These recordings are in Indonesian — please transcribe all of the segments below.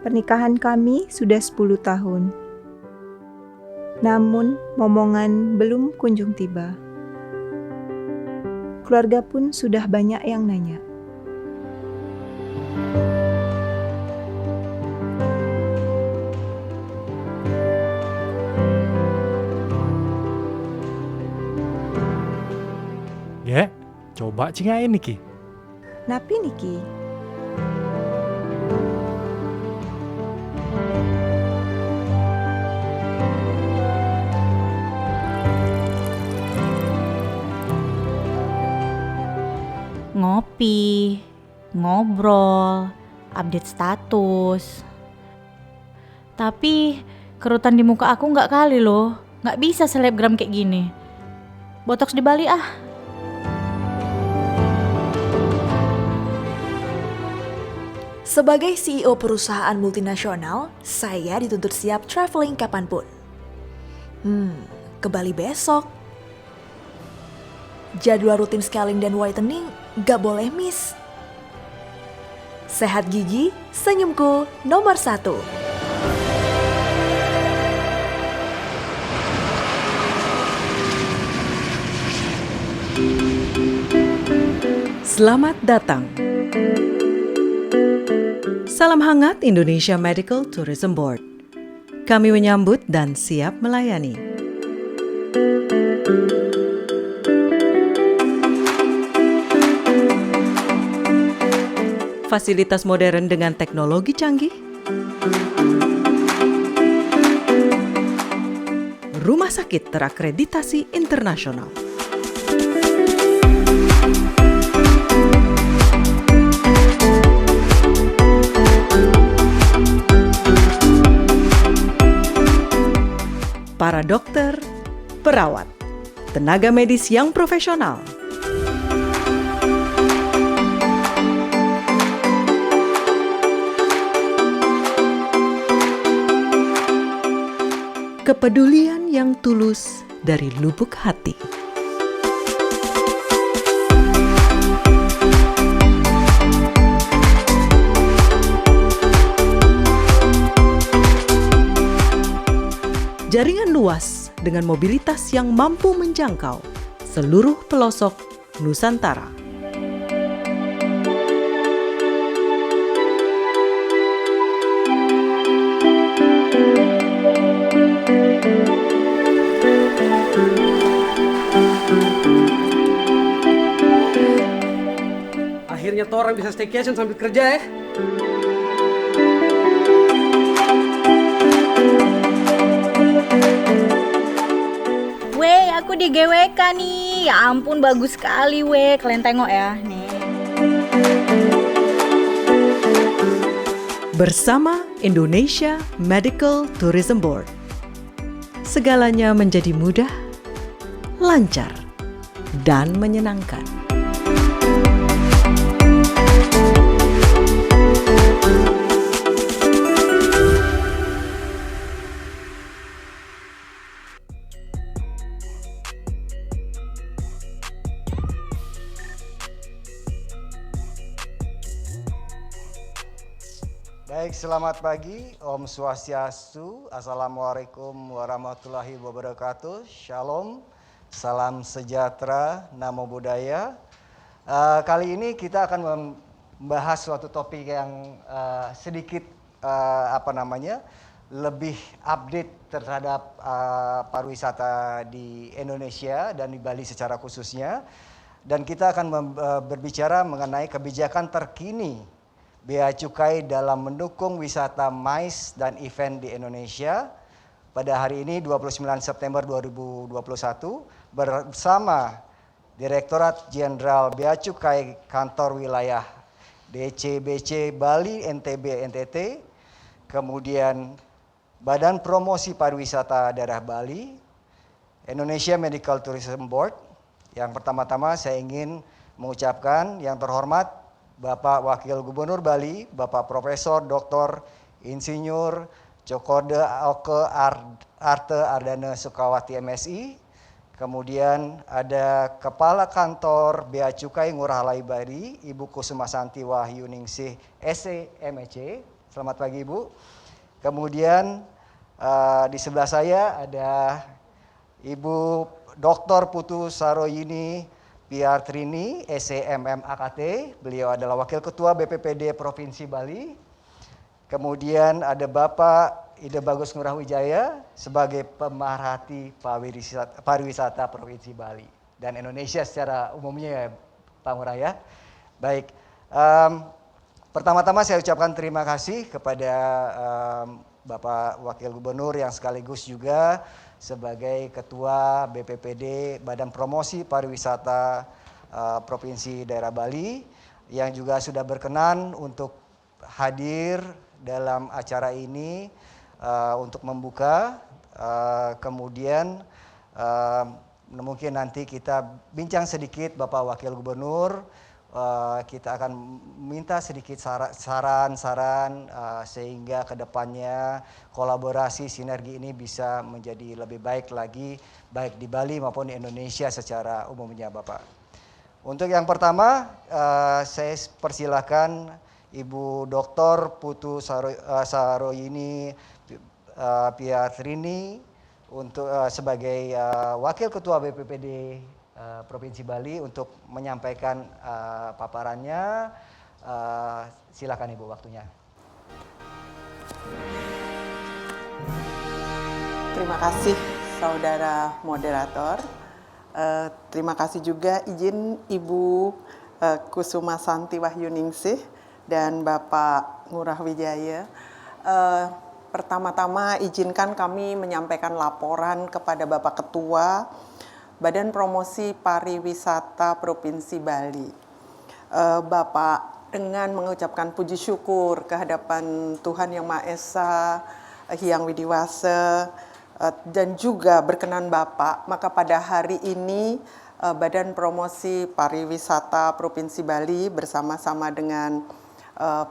Pernikahan kami sudah 10 tahun. Namun, momongan belum kunjung tiba. Keluarga pun sudah banyak yang nanya. Ya, coba cingain niki. Napi niki? Ngopi, ngobrol, update status. Tapi kerutan di muka aku nggak kali loh. Nggak bisa selebgram kayak gini. Botox di Bali ah. Sebagai CEO perusahaan multinasional, saya dituntut siap traveling kapanpun. Ke Bali besok. Jadwal rutin scaling dan whitening gak boleh miss. Sehat gigi, senyumku nomor 1. Selamat datang. Salam hangat Indonesia Medical Tourism Board. Kami menyambut dan siap melayani. Fasilitas modern dengan teknologi canggih. Rumah sakit terakreditasi internasional. Para dokter, perawat, tenaga medis yang profesional. Kepedulian yang tulus dari lubuk hati. Jaringan luas dengan mobilitas yang mampu menjangkau seluruh pelosok Nusantara. Akhirnya orang bisa staycation sambil kerja ya. Weh, aku di GWK nih. Ya ampun, bagus sekali weh. Kalian tengok ya, nih. Bersama Indonesia Medical Tourism Board, segalanya menjadi mudah, lancar, dan menyenangkan. Baik, selamat pagi, Om Swastiastu, Assalamualaikum warahmatullahi wabarakatuh, Shalom, salam sejahtera, Namo Buddhaya. Kali ini kita akan membahas suatu topik yang sedikit lebih update terhadap pariwisata di Indonesia dan di Bali secara khususnya. Dan kita akan berbicara mengenai kebijakan terkini Bea Cukai dalam mendukung wisata MICE dan event di Indonesia pada hari ini 29 September 2021 bersama Direktorat Jenderal Bea Cukai Kantor Wilayah DCBC Bali NTB NTT, kemudian Badan Promosi Pariwisata Daerah Bali, Indonesia Medical Tourism Board. Yang pertama-tama saya ingin mengucapkan yang terhormat Bapak Wakil Gubernur Bali, Bapak Profesor Dr. Insinyur Cokorde Oke Arte Ardana Sukawati MSI. Kemudian ada Kepala Kantor Bea Cukai Ngurah Rai Bali, Ibu Kusuma Santi Wahyuningsih SE MEC. Selamat pagi Ibu. Kemudian di sebelah saya ada Ibu Dr. Putu Saroyini PR Trini, SEMM AKT. Beliau adalah Wakil Ketua BPPD Provinsi Bali. Kemudian ada Bapak Ide Bagus Ngurah Wijaya sebagai pemerhati pariwisata Provinsi Bali dan Indonesia secara umumnya ya Pak Ngurah ya. Baik, pertama-tama saya ucapkan terima kasih kepada Bapak Wakil Gubernur yang sekaligus juga sebagai Ketua BPPD Badan Promosi Pariwisata Provinsi Daerah Bali yang juga sudah berkenan untuk hadir dalam acara ini untuk membuka, kemudian mungkin nanti kita bincang sedikit Bapak Wakil Gubernur, kita akan minta sedikit saran-saran sehingga kedepannya kolaborasi sinergi ini bisa menjadi lebih baik lagi baik di Bali maupun di Indonesia secara umumnya Bapak. Untuk yang pertama saya persilakan Ibu Dr. Putu Saroyini PR Trini untuk sebagai Wakil Ketua BPPD Provinsi Bali untuk menyampaikan paparannya. Silakan Ibu waktunya. Terima kasih Saudara Moderator. Terima kasih juga izin Ibu Kusuma Santi Wahyuningsih dan Bapak Ngurah Wijaya. Pertama-tama izinkan kami menyampaikan laporan kepada Bapak Ketua Badan Promosi Pariwisata Provinsi Bali. Bapak dengan mengucapkan puji syukur kehadapan Tuhan Yang Maha Esa, Hyang Widiwasa, dan juga berkenan Bapak, maka pada hari ini Badan Promosi Pariwisata Provinsi Bali bersama-sama dengan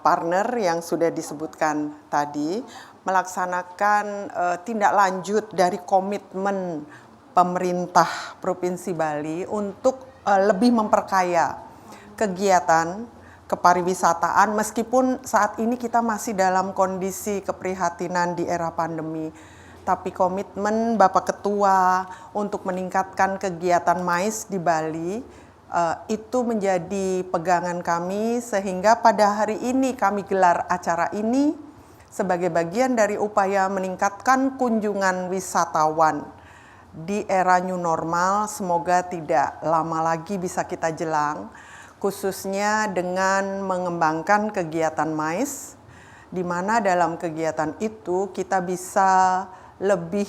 partner yang sudah disebutkan tadi melaksanakan tindak lanjut dari komitmen pemerintah Provinsi Bali untuk lebih memperkaya kegiatan kepariwisataan meskipun saat ini kita masih dalam kondisi keprihatinan di era pandemi. Tapi komitmen Bapak Ketua untuk meningkatkan kegiatan MAIS di Bali itu menjadi pegangan kami sehingga pada hari ini kami gelar acara ini sebagai bagian dari upaya meningkatkan kunjungan wisatawan di era new normal. Semoga tidak lama lagi bisa kita jelang, khususnya dengan mengembangkan kegiatan MAIS, di mana dalam kegiatan itu kita bisa lebih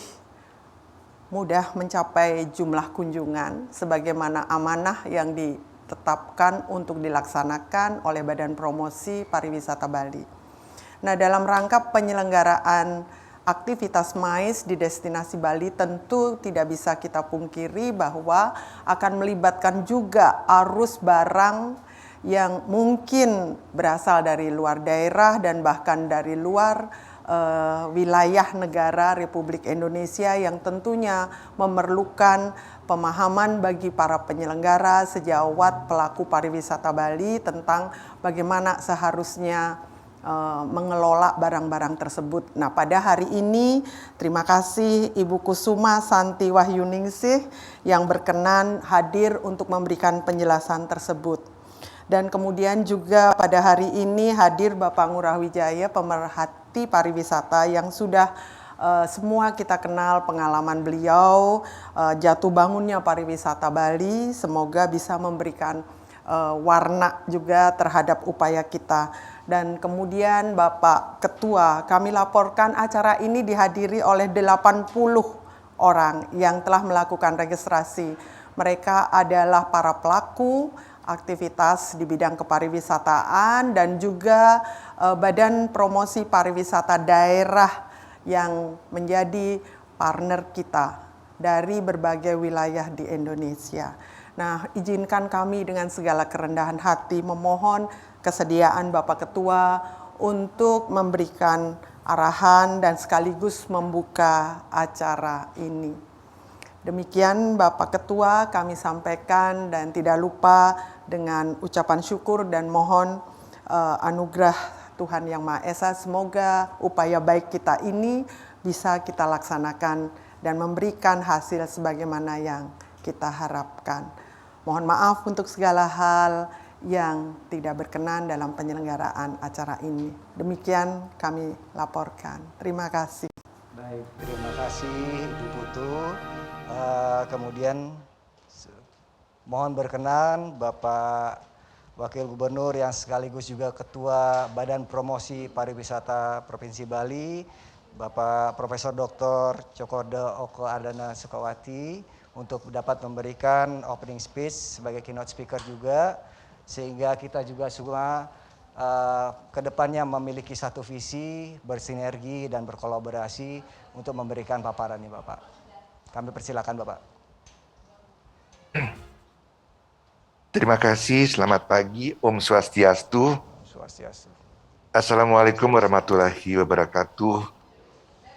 mudah mencapai jumlah kunjungan sebagaimana amanah yang ditetapkan untuk dilaksanakan oleh Badan Promosi Pariwisata Bali. Nah, dalam rangka penyelenggaraan aktivitas MAIS di destinasi Bali tentu tidak bisa kita pungkiri bahwa akan melibatkan juga arus barang yang mungkin berasal dari luar daerah dan bahkan dari luar wilayah negara Republik Indonesia yang tentunya memerlukan pemahaman bagi para penyelenggara sejawat pelaku pariwisata Bali tentang bagaimana seharusnya mengelola barang-barang tersebut. Nah, pada hari ini terima kasih Ibu Kusuma Santi Wahyuningsih yang berkenan hadir untuk memberikan penjelasan tersebut. Dan kemudian juga pada hari ini hadir Bapak Ngurah Wijaya, pemerhati pariwisata yang sudah semua kita kenal pengalaman beliau, jatuh bangunnya pariwisata Bali, semoga bisa memberikan warna juga terhadap upaya kita. Dan kemudian Bapak Ketua, kami laporkan acara ini dihadiri oleh 80 orang yang telah melakukan registrasi. Mereka adalah para pelaku aktivitas di bidang kepariwisataan dan juga Badan Promosi Pariwisata Daerah yang menjadi partner kita dari berbagai wilayah di Indonesia. Nah, izinkan kami dengan segala kerendahan hati memohon kesediaan Bapak Ketua untuk memberikan arahan dan sekaligus membuka acara ini. Demikian Bapak Ketua kami sampaikan dan tidak lupa dengan ucapan syukur dan mohon anugerah Tuhan Yang Maha Esa. Semoga upaya baik kita ini bisa kita laksanakan dan memberikan hasil sebagaimana yang kita harapkan. Mohon maaf untuk segala hal yang tidak berkenan dalam penyelenggaraan acara ini. Demikian kami laporkan. Terima kasih. Baik, terima kasih Ibu Putu. Kemudian mohon berkenan Bapak Wakil Gubernur yang sekaligus juga Ketua Badan Promosi Pariwisata Provinsi Bali, Bapak Profesor Dr. Cokorda Oko Ardana Sukawati, untuk dapat memberikan opening speech sebagai keynote speaker juga, sehingga kita juga semua kedepannya memiliki satu visi, bersinergi dan berkolaborasi untuk memberikan paparan ini Bapak. Kami persilakan Bapak. Terima kasih, selamat pagi, Om Swastiastu. Swastiastu. Assalamualaikum warahmatullahi wabarakatuh.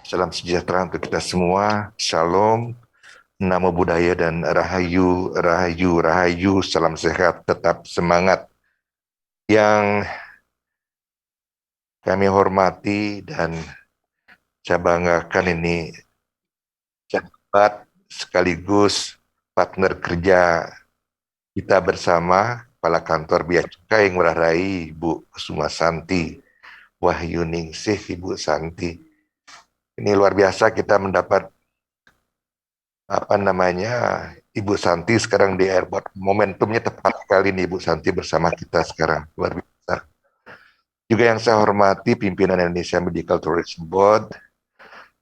Salam sejahtera untuk kita semua. Shalom, Namo Buddhaya dan Rahayu, Rahayu, Rahayu. Salam sehat, tetap semangat. Yang kami hormati dan saya banggakan ini sahabat sekaligus partner kerja kita bersama, Kepala Kantor Bea Cukai Ngurah Rai, Ibu Kusuma Santi, Wahyu Ningsih, Ibu Santi. Ini luar biasa kita mendapat Ibu Santi sekarang di airport. Momentumnya tepat sekali nih Ibu Santi bersama kita sekarang, luar biasa. Juga yang saya hormati pimpinan Indonesia Medical Tourism Board,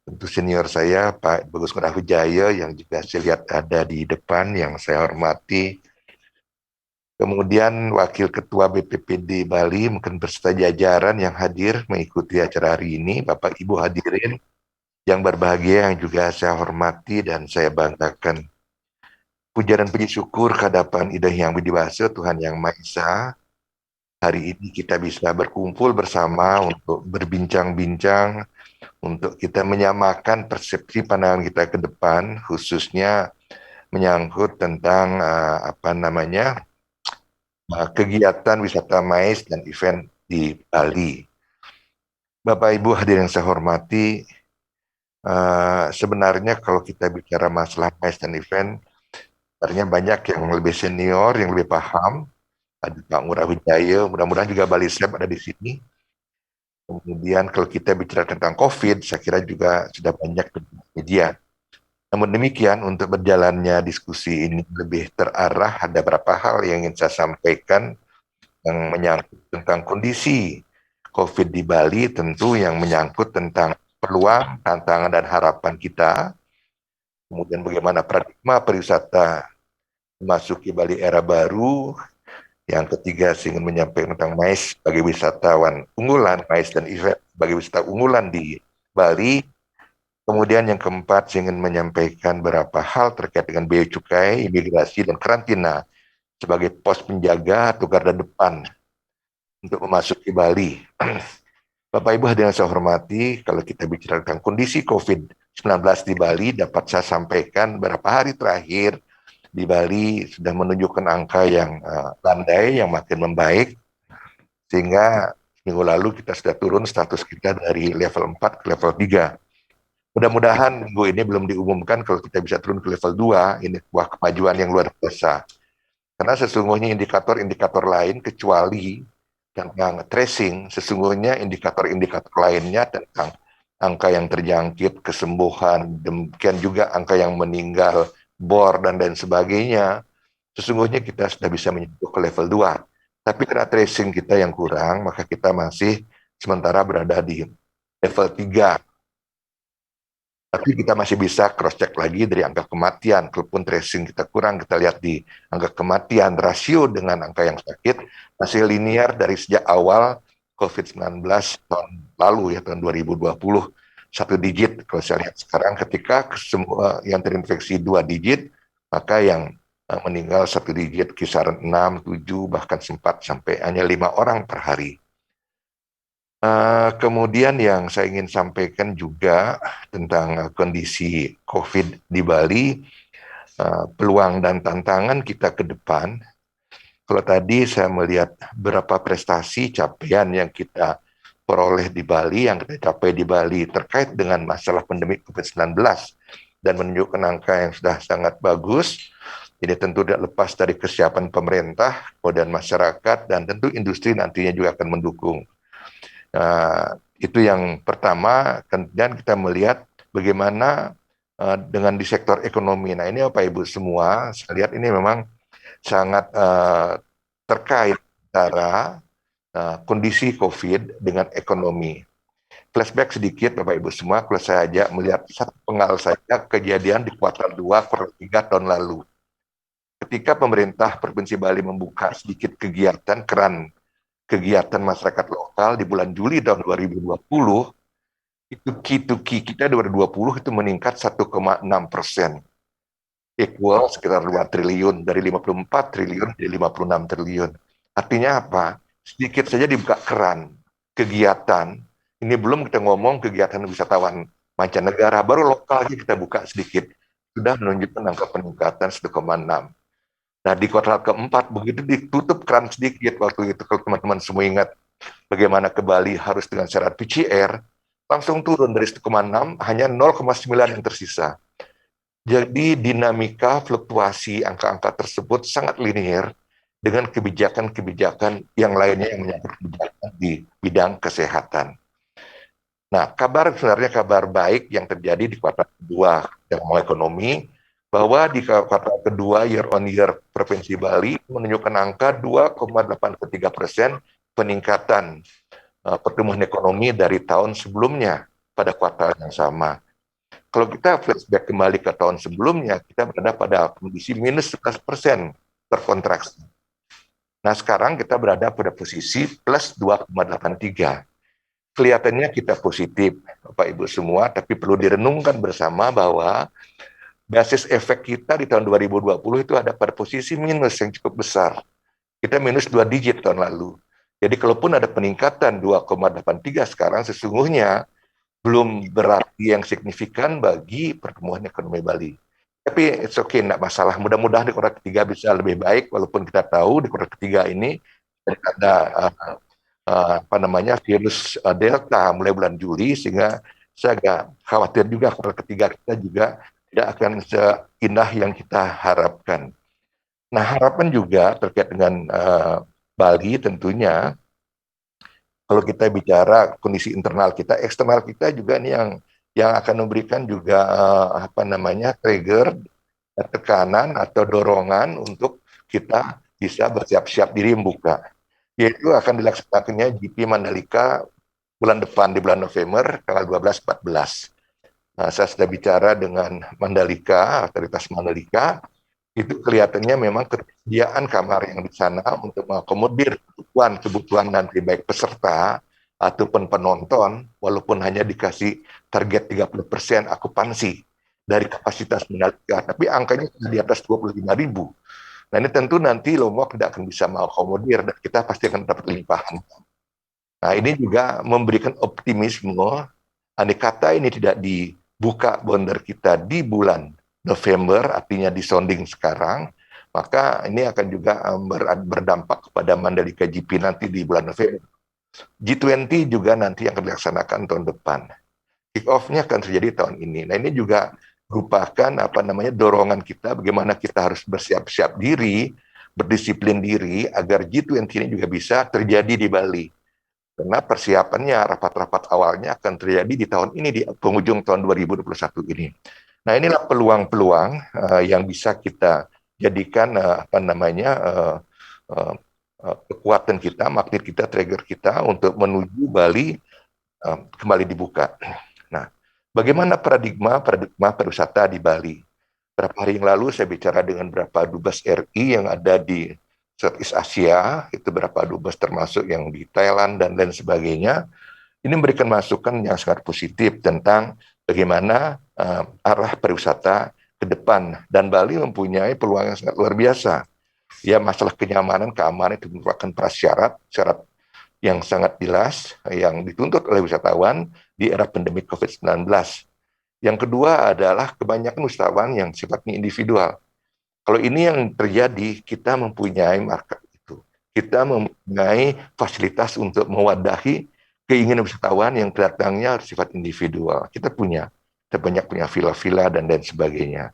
tentu senior saya Pak Bagus Ngurah Wijaya yang juga saya lihat ada di depan yang saya hormati. Kemudian Wakil Ketua BPPD Bali, mungkin berserta jajaran yang hadir mengikuti acara hari ini, Bapak Ibu hadirin yang berbahagia yang juga saya hormati dan saya banggakan. Puja dan puji syukur kehadapan Ida Hyang Widiwasa, Tuhan Yang Maha Esa. Hari ini kita bisa berkumpul bersama untuk berbincang-bincang, untuk kita menyamakan persepsi pandangan kita ke depan, khususnya menyangkut tentang kegiatan wisata MAIS dan event di Bali. Bapak Ibu hadirin yang saya hormati, sebenarnya kalau kita bicara masalah MAIS dan event, sebenarnya banyak yang lebih senior, yang lebih paham. Ada Pak Ngurah Wijaya, mudah-mudahan juga Bali Lab ada di sini. Kemudian kalau kita bicara tentang COVID, saya kira juga sudah banyak media. Namun demikian, untuk berjalannya diskusi ini lebih terarah, ada beberapa hal yang ingin saya sampaikan yang menyangkut tentang kondisi COVID di Bali, tentu yang menyangkut tentang peluang, tantangan, dan harapan kita. Kemudian bagaimana paradigma pariwisata memasuki Bali era baru. Yang ketiga, saya ingin menyampaikan tentang MAIS sebagai wisatawan unggulan, MAIS dan event sebagai wisata unggulan di Bali. Kemudian yang keempat, saya ingin menyampaikan beberapa hal terkait dengan bea cukai, imigrasi, dan karantina sebagai pos penjaga atau garda depan untuk memasuki Bali. Bapak Ibu hadirin yang saya hormati, kalau kita bicara tentang kondisi COVID-19 di Bali, dapat saya sampaikan beberapa hari terakhir di Bali sudah menunjukkan angka yang landai, yang makin membaik, sehingga minggu lalu kita sudah turun status kita dari level 4 ke level 3. Mudah-mudahan minggu ini belum diumumkan kalau kita bisa turun ke level 2, ini sebuah kemajuan yang luar biasa. Karena sesungguhnya indikator-indikator lain kecuali tentang tracing, sesungguhnya indikator-indikator lainnya tentang angka yang terjangkit, kesembuhan, demikian juga angka yang meninggal, bor, dan lain sebagainya, sesungguhnya kita sudah bisa menyentuh ke level 2. Tapi karena tracing kita yang kurang, maka kita masih sementara berada di level 3. Tapi kita masih bisa cross-check lagi dari angka kematian. Kalaupun tracing kita kurang, kita lihat di angka kematian, rasio dengan angka yang sakit, masih linear dari sejak awal COVID-19 tahun lalu, ya tahun 2020, 1 digit. Kalau saya lihat sekarang, ketika semua yang terinfeksi 2 digit, maka yang meninggal 1 digit, kisaran 6, 7, bahkan sempat sampai hanya 5 orang per hari. Kemudian yang saya ingin sampaikan juga tentang kondisi COVID di Bali, peluang dan tantangan kita ke depan. Kalau tadi saya melihat berapa prestasi capaian yang kita peroleh di Bali, yang kita capai di Bali terkait dengan masalah pandemi COVID-19 dan menunjukkan angka yang sudah sangat bagus. Ini tentu tidak lepas dari kesiapan pemerintah, kemudian masyarakat, dan tentu industri nantinya juga akan mendukung. Itu yang pertama. Kemudian kita melihat bagaimana dengan di sektor ekonomi. Nah ini Bapak Ibu semua, saya lihat ini memang sangat terkait antara kondisi COVID dengan ekonomi. Flashback sedikit Bapak Ibu semua, kalau saya ajak melihat satu penggal saja kejadian di kuartal 2, kuartal 3 tahun lalu. Ketika pemerintah Provinsi Bali membuka sedikit kegiatan kegiatan masyarakat lokal di bulan Juli tahun 2020, itu Ki kita 2020 itu meningkat 1,6%, equal sekitar 2 triliun, dari 54 triliun jadi 56 triliun. Artinya apa? Sedikit saja dibuka keran kegiatan. Ini belum kita ngomong kegiatan wisatawan mancanegara, baru lokalnya kita buka sedikit, sudah menunjukkan angka peningkatan 1,6. Nah, di kuartal keempat, begitu ditutup keran sedikit waktu itu, kalau teman-teman semua ingat bagaimana ke Bali harus dengan syarat PCR, langsung turun dari 1,6, hanya 0,9 yang tersisa. Jadi dinamika fluktuasi angka-angka tersebut sangat linear dengan kebijakan-kebijakan yang lainnya yang menyangkut kebijakan di bidang kesehatan. Nah, sebenarnya kabar baik yang terjadi di kuartal kedua dalam ekonomi, bahwa di kuartal kedua year on year Provinsi Bali menunjukkan angka 2,83% peningkatan pertumbuhan ekonomi dari tahun sebelumnya pada kuartal yang sama. Kalau kita flashback kembali ke tahun sebelumnya, kita berada pada kondisi minus 11% terkontraksi. Nah sekarang kita berada pada posisi plus 2,83. Kelihatannya kita positif, Bapak Ibu semua, tapi perlu direnungkan bersama bahwa basis efek kita di tahun 2020 itu ada pada posisi minus yang cukup besar. Kita minus 2 digit tahun lalu. Jadi kalaupun ada peningkatan 2,83 sekarang, sesungguhnya belum berarti yang signifikan bagi pertumbuhan ekonomi Bali. Tapi it's okay, tidak masalah. Mudah-mudahan di kuartal ketiga bisa lebih baik, walaupun kita tahu di kuartal ketiga ini ada virus Delta mulai bulan Juli, sehingga saya agak khawatir juga kuartal ketiga kita juga tidak akan seindah yang kita harapkan. Nah, harapan juga terkait dengan Bali tentunya, kalau kita bicara kondisi internal kita, eksternal kita juga ini yang akan memberikan juga trigger, tekanan atau dorongan untuk kita bisa bersiap-siap diri membuka. Yaitu akan dilaksanakannya GP Mandalika bulan depan, di bulan November, tanggal 12-14. Nah, saya sudah bicara dengan Mandalika, otoritas Mandalika, itu kelihatannya memang ketersediaan kamar yang di sana untuk mengakomodir kebutuhan nanti baik peserta ataupun penonton, walaupun hanya dikasih target 30% akupansi dari kapasitas Mandalika, tapi angkanya di atas 25.000. Nah ini tentu nanti Lombok tidak akan bisa mengakomodir dan kita pasti akan dapat limpahan. Nah ini juga memberikan optimisme, andai kata ini tidak dibuka border kita di bulan November, artinya di sounding sekarang, maka ini akan juga berdampak kepada Mandalika GP nanti di bulan November. G20 juga nanti akan dilaksanakan tahun depan. Kick-off-nya akan terjadi tahun ini. Nah ini juga merupakan dorongan kita bagaimana kita harus bersiap-siap diri, berdisiplin diri agar G20 ini juga bisa terjadi di Bali. Karena persiapannya, rapat-rapat awalnya akan terjadi di tahun ini, di penghujung tahun 2021 ini. Nah inilah peluang-peluang yang bisa kita jadikan kekuatan kita, magnet kita, trigger kita untuk menuju Bali kembali dibuka. Nah, bagaimana paradigma pariwisata di Bali? Beberapa hari yang lalu saya bicara dengan beberapa dubes RI yang ada di Southeast Asia, itu beberapa dubes termasuk yang di Thailand dan lain sebagainya. Ini memberikan masukan yang sangat positif tentang bagaimana arah pariwisata ke depan, dan Bali mempunyai peluang yang sangat luar biasa. Ya, masalah kenyamanan, keamanan itu merupakan prasyarat, syarat yang sangat jelas yang dituntut oleh wisatawan di era pandemi COVID-19. Yang kedua adalah kebanyakan wisatawan yang sifatnya individual. Kalau ini yang terjadi, kita mempunyai market itu. Kita mempunyai fasilitas untuk mewadahi keinginan wisatawan yang datangnya sifat individual. Kita banyak punya villa-villa dan lain sebagainya.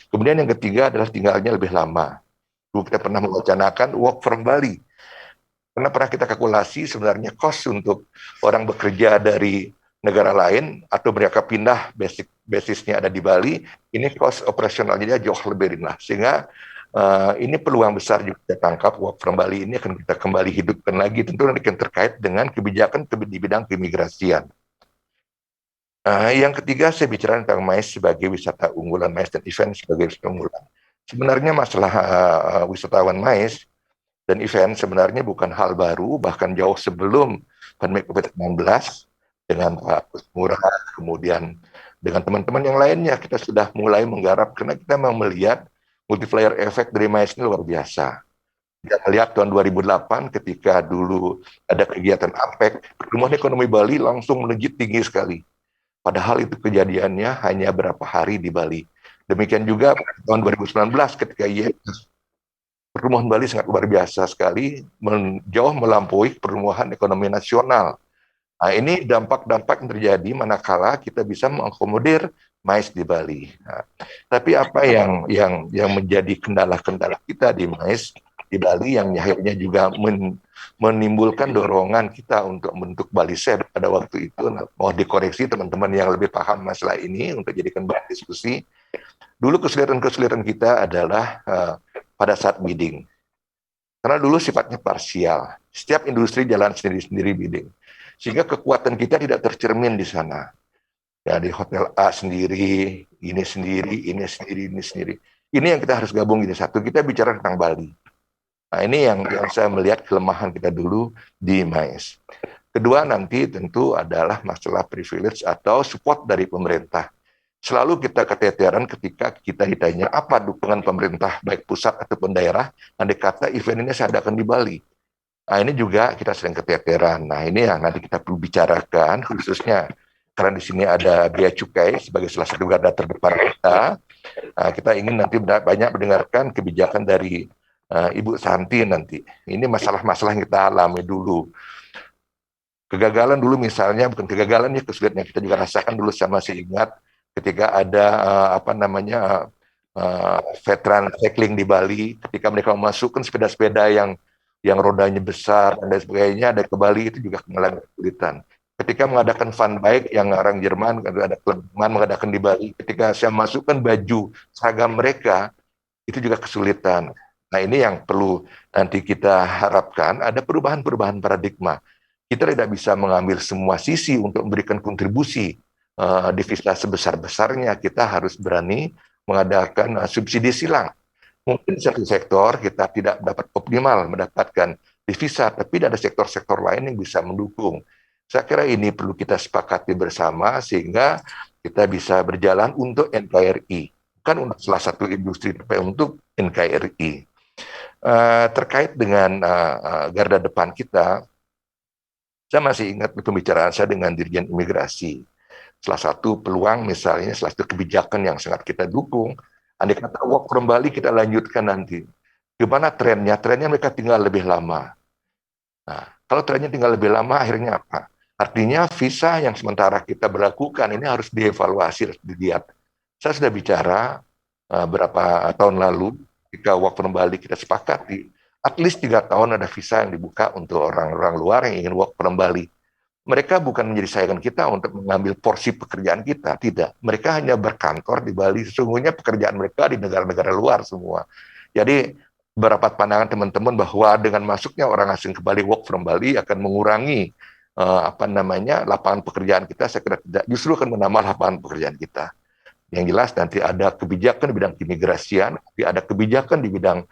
Kemudian yang ketiga adalah tinggalnya lebih lama. Dulu kita pernah mewacanakan work from Bali. Karena pernah kita kalkulasi sebenarnya cost untuk orang bekerja dari negara lain atau mereka pindah basisnya ada di Bali, ini cost operasionalnya jauh lebih rendah. Sehingga ini peluang besar juga kita tangkap. Work from Bali ini akan kita kembali hidupkan lagi, tentu nanti akan terkait dengan kebijakan di bidang keimigrasian. Yang ketiga, saya bicara tentang MICE sebagai wisata unggulan, MICE dan event sebagai wisata unggulan. Sebenarnya masalah wisatawan MICE dan event sebenarnya bukan hal baru, bahkan jauh sebelum pandemi COVID-19 dengan Pak Gus Ngurah, kemudian dengan teman-teman yang lainnya kita sudah mulai menggarap karena kita mau melihat multiplier effect dari MICE ini luar biasa. Kita lihat tahun 2008 ketika dulu ada kegiatan APEC, pertumbuhan ekonomi Bali langsung melejit tinggi sekali. Padahal itu kejadiannya hanya berapa hari di Bali. Demikian juga tahun 2019 ketika IMF, pertumbuhan Bali sangat luar biasa sekali, jauh melampaui pertumbuhan ekonomi nasional. Nah, ini dampak-dampak yang terjadi manakala kita bisa mengakomodir MICE di Bali. Nah, tapi apa yang menjadi kendala-kendala kita di MICE di Bali yang akhirnya juga menimbulkan dorongan kita untuk membentuk Bali Sep pada waktu itu. Nah, mau dikoreksi teman-teman yang lebih paham masalah ini untuk jadikan bahan diskusi. Dulu kesulitan kita adalah pada saat bidding. Karena dulu sifatnya parsial. Setiap industri jalan sendiri-sendiri bidding. Sehingga kekuatan kita tidak tercermin di sana. Ya, di hotel A sendiri, ini sendiri, ini sendiri, ini sendiri. Ini yang kita harus gabung jadi satu. Kita bicara tentang Bali. Nah, ini yang saya melihat kelemahan kita dulu di MICE. Kedua nanti tentu adalah masalah privilege atau support dari pemerintah. Selalu kita keteteran ketika kita ditanya apa dukungan pemerintah baik pusat ataupun daerah, andai kata event ini saya adakan di Bali. Nah, ini juga kita sering keteteran. Nah, ini yang nanti kita perlu bicarakan khususnya karena di sini ada bea cukai sebagai salah satu garda terdepan kita. Nah, kita ingin nanti banyak mendengarkan kebijakan dari Ibu Santi nanti. Ini masalah-masalah yang kita alami dulu. Kegagalan dulu misalnya, bukan kegagalan ya, kesulitan yang kita juga rasakan dulu, saya masih ingat ketika ada veteran cycling di Bali, ketika mereka memasukkan sepeda-sepeda yang rodanya besar dan lain sebagainya, ada ke Bali itu juga mengalami kesulitan. Ketika mengadakan fun bike yang orang Jerman, ada klub Jerman mengadakan di Bali, ketika saya masukkan baju seragam mereka, itu juga kesulitan. Nah, ini yang perlu nanti kita harapkan, ada perubahan-perubahan paradigma. Kita tidak bisa mengambil semua sisi untuk memberikan kontribusi devisa sebesar-besarnya. Kita harus berani mengadakan subsidi silang. Mungkin satu sektor kita tidak dapat optimal mendapatkan devisa, tapi ada sektor-sektor lain yang bisa mendukung. Saya kira ini perlu kita sepakati bersama sehingga kita bisa berjalan untuk NKRI, bukan untuk salah satu industri, tapi untuk NKRI. Terkait dengan garda depan kita, saya masih ingat pembicaraan saya dengan Dirjen Imigrasi. Salah satu peluang misalnya, salah satu kebijakan yang sangat kita dukung, andai kata work from Bali kita lanjutkan nanti. Gimana trennya? Trennya mereka tinggal lebih lama. Nah, kalau trennya tinggal lebih lama, akhirnya apa? Artinya visa yang sementara kita berlakukan ini harus dievaluasi, harus dilihat. Saya sudah bicara berapa tahun lalu, ketika work from Bali kita sepakati, at least 3 tahun ada visa yang dibuka untuk orang-orang luar yang ingin work from Bali. Mereka bukan menjadi saingan kita untuk mengambil porsi pekerjaan kita, tidak. Mereka hanya berkantor di Bali, sesungguhnya pekerjaan mereka di negara-negara luar semua. Jadi beberapa pandangan teman-teman bahwa dengan masuknya orang asing ke Bali, work from Bali akan mengurangi lapangan pekerjaan kita, saya kira tidak, justru akan menambah lapangan pekerjaan kita. Yang jelas nanti ada kebijakan di bidang keimigrasian, ada kebijakan di bidang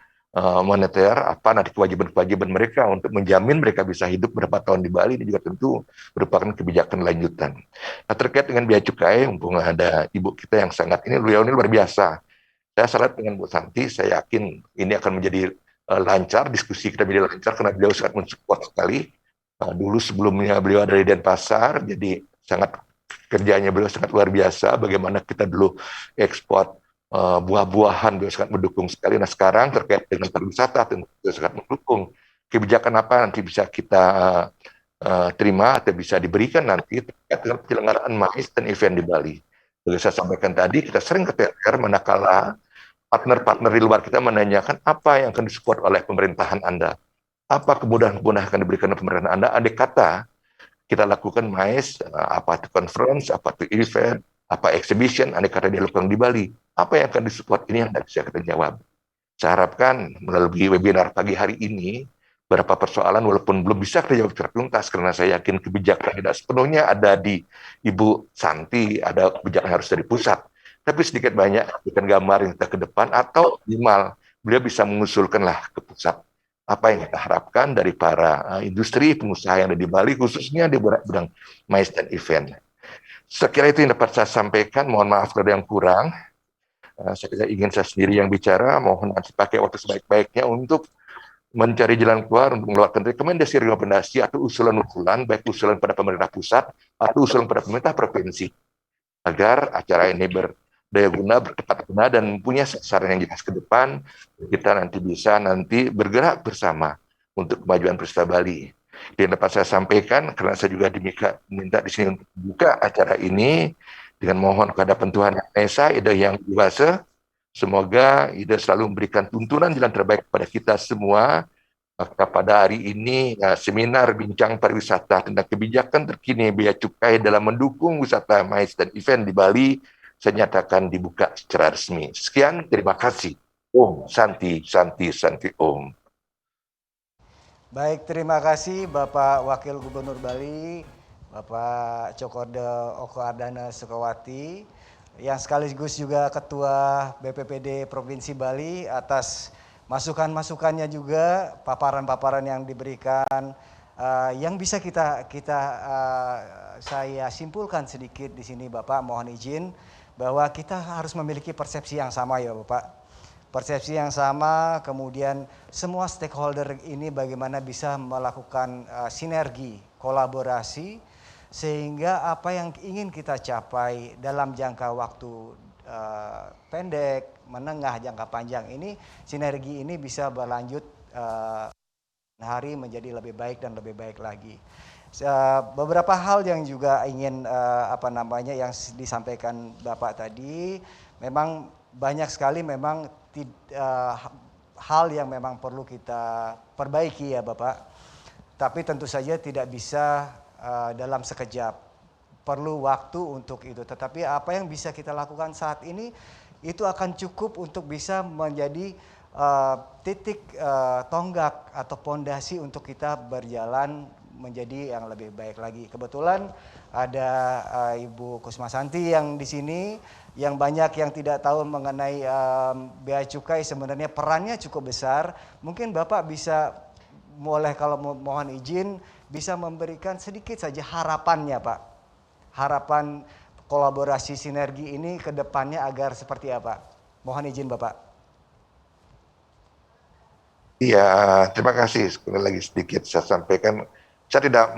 moneter, nanti kewajiban-kewajiban mereka untuk menjamin mereka bisa hidup berapa tahun di Bali, ini juga tentu merupakan kebijakan lanjutan. Nah, terkait dengan bea cukai, mumpung ada ibu kita yang sangat beliau ini luar biasa. Saya salut dengan Bu Santi, saya yakin ini akan menjadi lancar, diskusi kita menjadi lancar karena beliau sangat mensupport sekali. Dulu sebelumnya beliau ada di Denpasar, jadi sangat kerjanya beliau sangat luar biasa. Bagaimana kita dulu ekspor buah-buahan, beliau sangat mendukung sekali. Nah, sekarang terkait dengan pariwisata, tentu sangat mendukung. Kebijakan apa nanti bisa kita terima atau bisa diberikan nanti terkait dengan penyelenggaraan MAIS dan event di Bali. Seperti saya sampaikan tadi, kita sering ke TLR manakala partner-partner di luar kita menanyakan apa yang akan disupport oleh pemerintahan Anda. Apa kemudahan-kemudahan akan diberikan oleh pemerintahan Anda? Andai kata kita lakukan MAIS, apa itu conference, apa itu event, apa exhibition, andai kata dia lakukan di Bali, apa yang akan disupport? Ini yang tidak bisa kita jawab. Saya harapkan melalui webinar pagi hari ini, beberapa persoalan walaupun belum bisa kita jawab secara tuntas, karena saya yakin kebijakan tidak sepenuhnya ada di Ibu Santi, ada kebijakan harus dari pusat. Tapi sedikit banyak berikan gambar yang kita ke depan, atau minimal beliau bisa mengusulkanlah ke pusat apa yang kita harapkan dari para industri pengusaha yang ada di Bali, khususnya di bidang MAIS dan event. Saya kira itu yang dapat saya sampaikan. Mohon maaf kalau ada yang kurang. Saya ingin saya sendiri yang bicara, mohon nanti pakai waktu sebaik-baiknya untuk mencari jalan keluar, untuk mengeluarkan rekomendasi atau usulan-usulan, baik usulan pada pemerintah pusat atau usulan pada pemerintah provinsi, agar acara ini berdaya guna, bertepat guna, dan punya sasaran yang jelas ke depan. Kita nanti bisa bergerak bersama untuk kemajuan Peristiwa Bali. Yang dapat saya sampaikan, karena saya juga diminta di sini untuk buka acara ini, dengan mohon kehadapan Tuhan Yang Maha Esa, Ida yang kuasa, semoga Ida selalu memberikan tuntunan jalan terbaik kepada kita semua. Maka pada hari ini seminar bincang pariwisata tentang kebijakan terkini bea cukai dalam mendukung wisata MAIS dan event di Bali saya nyatakan dibuka secara resmi. Sekian, terima kasih. Om Santi, Santi, Santi Om. Baik, terima kasih Bapak Wakil Gubernur Bali, Bapak Cokorda Oko Ardana Sukawati, yang sekaligus juga Ketua BPPD Provinsi Bali, atas masukan-masukannya juga, paparan-paparan yang diberikan, yang bisa saya simpulkan sedikit di sini, Bapak. Mohon izin bahwa kita harus memiliki persepsi yang sama ya Bapak. Persepsi yang sama, kemudian semua stakeholder ini bagaimana bisa melakukan sinergi, kolaborasi, sehingga apa yang ingin kita capai dalam jangka waktu pendek, menengah, jangka panjang ini, sinergi ini bisa berlanjut hari menjadi lebih baik dan lebih baik lagi. Beberapa hal yang juga ingin yang disampaikan Bapak tadi, memang banyak sekali memang hal yang memang perlu kita perbaiki ya Bapak. Tapi tentu saja tidak bisa dalam sekejap. Perlu waktu untuk itu. Tetapi apa yang bisa kita lakukan saat ini itu akan cukup untuk bisa menjadi titik tonggak atau pondasi untuk kita berjalan menjadi yang lebih baik lagi. Kebetulan ada Ibu Kusma Santi yang di sini, yang banyak yang tidak tahu mengenai bea cukai, sebenarnya perannya cukup besar. Mungkin Bapak bisa, kalau mohon izin, bisa memberikan sedikit saja harapannya Pak. Harapan kolaborasi sinergi ini ke depannya agar seperti apa? Mohon izin Bapak. Iya, terima kasih. Sekali lagi sedikit saya sampaikan, saya tidak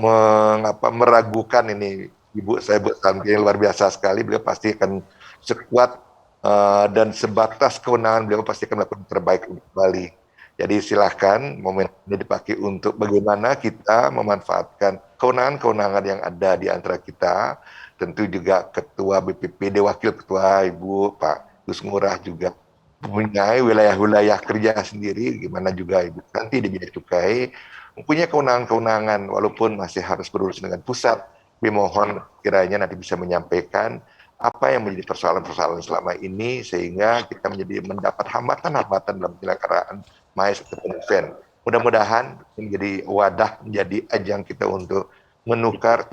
meragukan ini Ibu saya, Bu Santi, yang luar biasa sekali. Beliau pasti akan sekuat dan sebatas kewenangan beliau pasti akan melakukan terbaik untuk Bali. Jadi silahkan momen ini dipakai untuk bagaimana kita memanfaatkan kewenangan-kewenangan yang ada di antara kita. Tentu juga Ketua BPPD, Wakil Ketua Ibu Pak Gus Ngurah juga mempunyai wilayah-wilayah kerja sendiri, gimana juga Ibu Santi di bidang cukai mempunyai kewenangan-kewenangan walaupun masih harus berurusan dengan pusat. Mohon kiranya nanti bisa menyampaikan apa yang menjadi persoalan-persoalan selama ini, sehingga kita mendapat hambatan-hambatan dalam penyelenggaraan MAIS ataupun event. Mudah-mudahan menjadi wadah, menjadi ajang kita untuk menukar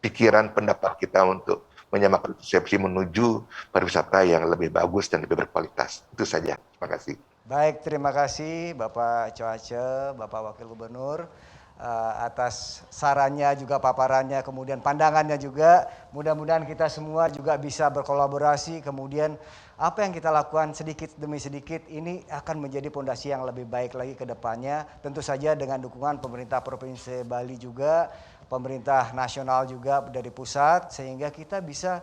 pikiran, pendapat kita untuk menyamakan persepsi menuju pariwisata yang lebih bagus dan lebih berkualitas. Itu saja. Terima kasih. Baik, terima kasih Bapak Coace, Bapak Wakil Gubernur, atas sarannya juga, paparannya, kemudian pandangannya juga. Mudah-mudahan kita semua juga bisa berkolaborasi, kemudian apa yang kita lakukan sedikit demi sedikit ini akan menjadi pondasi yang lebih baik lagi ke depannya. Tentu saja dengan dukungan pemerintah Provinsi Bali juga, pemerintah nasional juga dari pusat, sehingga kita bisa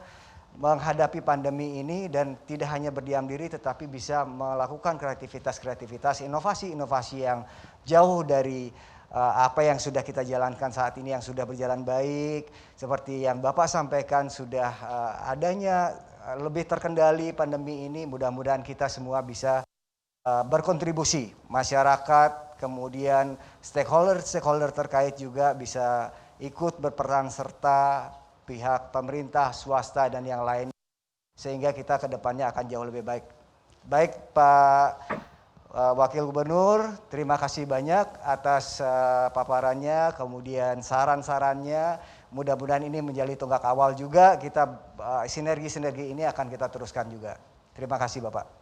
menghadapi pandemi ini dan tidak hanya berdiam diri tetapi bisa melakukan kreativitas-kreativitas, inovasi-inovasi yang jauh dari apa yang sudah kita jalankan saat ini yang sudah berjalan baik, seperti yang Bapak sampaikan sudah adanya lebih terkendali pandemi ini, mudah-mudahan kita semua bisa berkontribusi, masyarakat, kemudian stakeholder terkait juga bisa ikut berperan serta, pihak pemerintah, swasta dan yang lain, sehingga kita ke depannya akan jauh lebih baik. Baik Pak Wakil Gubernur, terima kasih banyak atas paparannya, kemudian saran-sarannya. Mudah-mudahan ini menjadi tonggak awal juga, kita sinergi-sinergi ini akan kita teruskan juga. Terima kasih Bapak.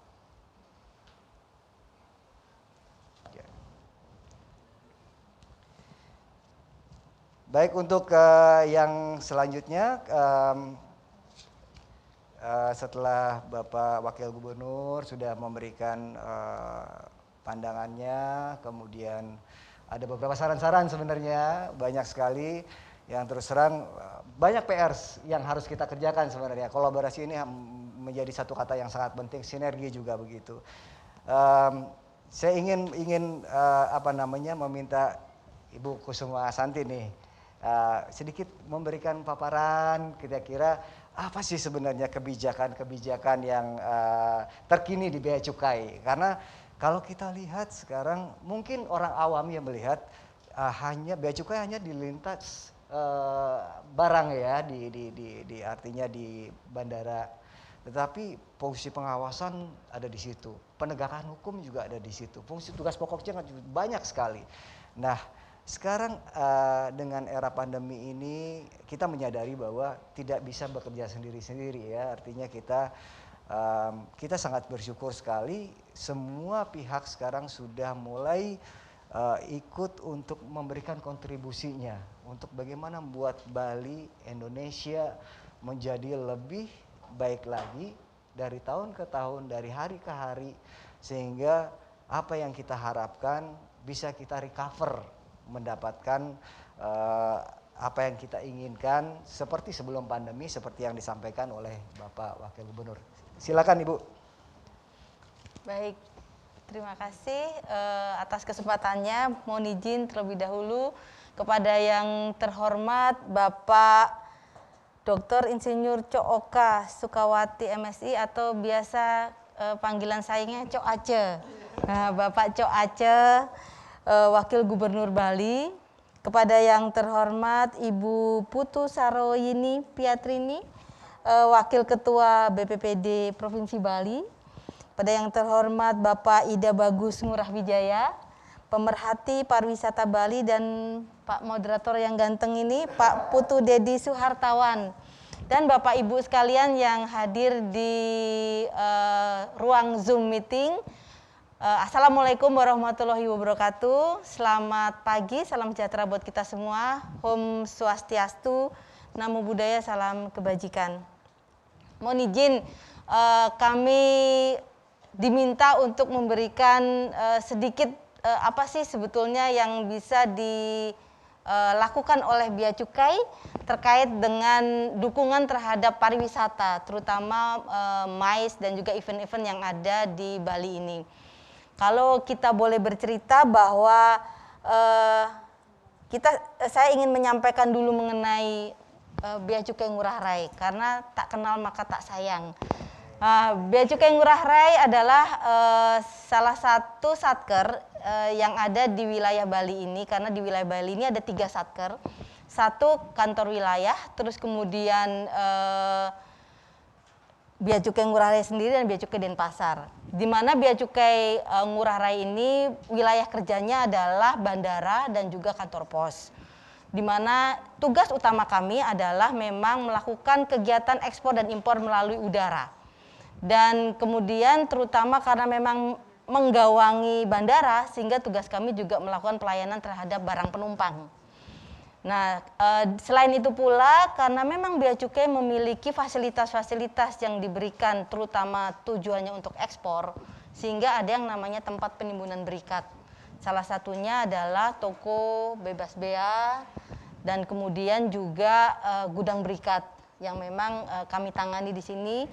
Baik, untuk yang selanjutnya, setelah Bapak Wakil Gubernur sudah memberikan pandangannya, kemudian ada beberapa saran-saran sebenarnya, banyak sekali yang terus terang banyak PR yang harus kita kerjakan sebenarnya. Kolaborasi ini menjadi satu kata yang sangat penting, sinergi juga begitu. Saya ingin meminta Ibu Kusuma Santi nih, sedikit memberikan paparan kira-kira apa sih sebenarnya kebijakan-kebijakan yang terkini di Bea Cukai. Karena kalau kita lihat sekarang mungkin orang awam yang melihat hanya Bea Cukai hanya di lintas barang ya, di artinya di bandara. Tetapi fungsi pengawasan ada di situ, penegakan hukum juga ada di situ, fungsi tugas pokoknya banyak sekali. Nah, sekarang dengan era pandemi ini kita menyadari bahwa tidak bisa bekerja sendiri-sendiri ya. Artinya kita sangat bersyukur sekali semua pihak sekarang sudah mulai ikut untuk memberikan kontribusinya untuk bagaimana membuat Bali, Indonesia menjadi lebih baik lagi dari tahun ke tahun, dari hari ke hari, sehingga apa yang kita harapkan bisa kita recover, mendapatkan apa yang kita inginkan seperti sebelum pandemi, seperti yang disampaikan oleh Bapak Wakil Gubernur. Silakan Ibu. Baik, terima kasih atas kesempatannya. Mohon izin terlebih dahulu kepada yang terhormat Bapak Dr. Insinyur Cok Oka Sukawati MSI atau biasa panggilan sayangnya Cok Ace. Nah, Bapak Cok Ace, Wakil Gubernur Bali, kepada yang terhormat Ibu Putu Saroyini Piatrini, Wakil Ketua BPPD Provinsi Bali, pada yang terhormat Bapak Ida Bagus Ngurah Wijaya, pemerhati pariwisata Bali, dan Pak moderator yang ganteng ini Pak Putu Dedi Suhartawan, dan Bapak Ibu sekalian yang hadir di ruang Zoom meeting. Assalamualaikum warahmatullahi wabarakatuh. Selamat pagi, salam sejahtera buat kita semua. Om Swastiastu, Namo Buddhaya, salam kebajikan. Mohon izin kami diminta untuk memberikan sedikit apa sih sebetulnya yang bisa dilakukan oleh Bea Cukai terkait dengan dukungan terhadap pariwisata, terutama MICE dan juga event-event yang ada di Bali ini. Kalau kita boleh bercerita bahwa saya ingin menyampaikan dulu mengenai Bea Cukai Ngurah Rai, karena tak kenal maka tak sayang. Bea Cukai Ngurah Rai adalah salah satu satker yang ada di wilayah Bali ini, karena di wilayah Bali ini ada 3 satker. Satu kantor wilayah, terus kemudian Bea Cukai Ngurah Rai sendiri, dan Bea Cukai Denpasar. Di mana Bea Cukai Ngurah Rai ini wilayah kerjanya adalah bandara dan juga kantor pos. Di mana tugas utama kami adalah memang melakukan kegiatan ekspor dan impor melalui udara. Dan kemudian terutama karena memang menggawangi bandara, sehingga tugas kami juga melakukan pelayanan terhadap barang penumpang. Nah, selain itu pula karena memang Bea Cukai memiliki fasilitas-fasilitas yang diberikan terutama tujuannya untuk ekspor, sehingga ada yang namanya tempat penimbunan berikat. Salah satunya adalah toko bebas bea dan kemudian juga gudang berikat yang memang kami tangani di sini.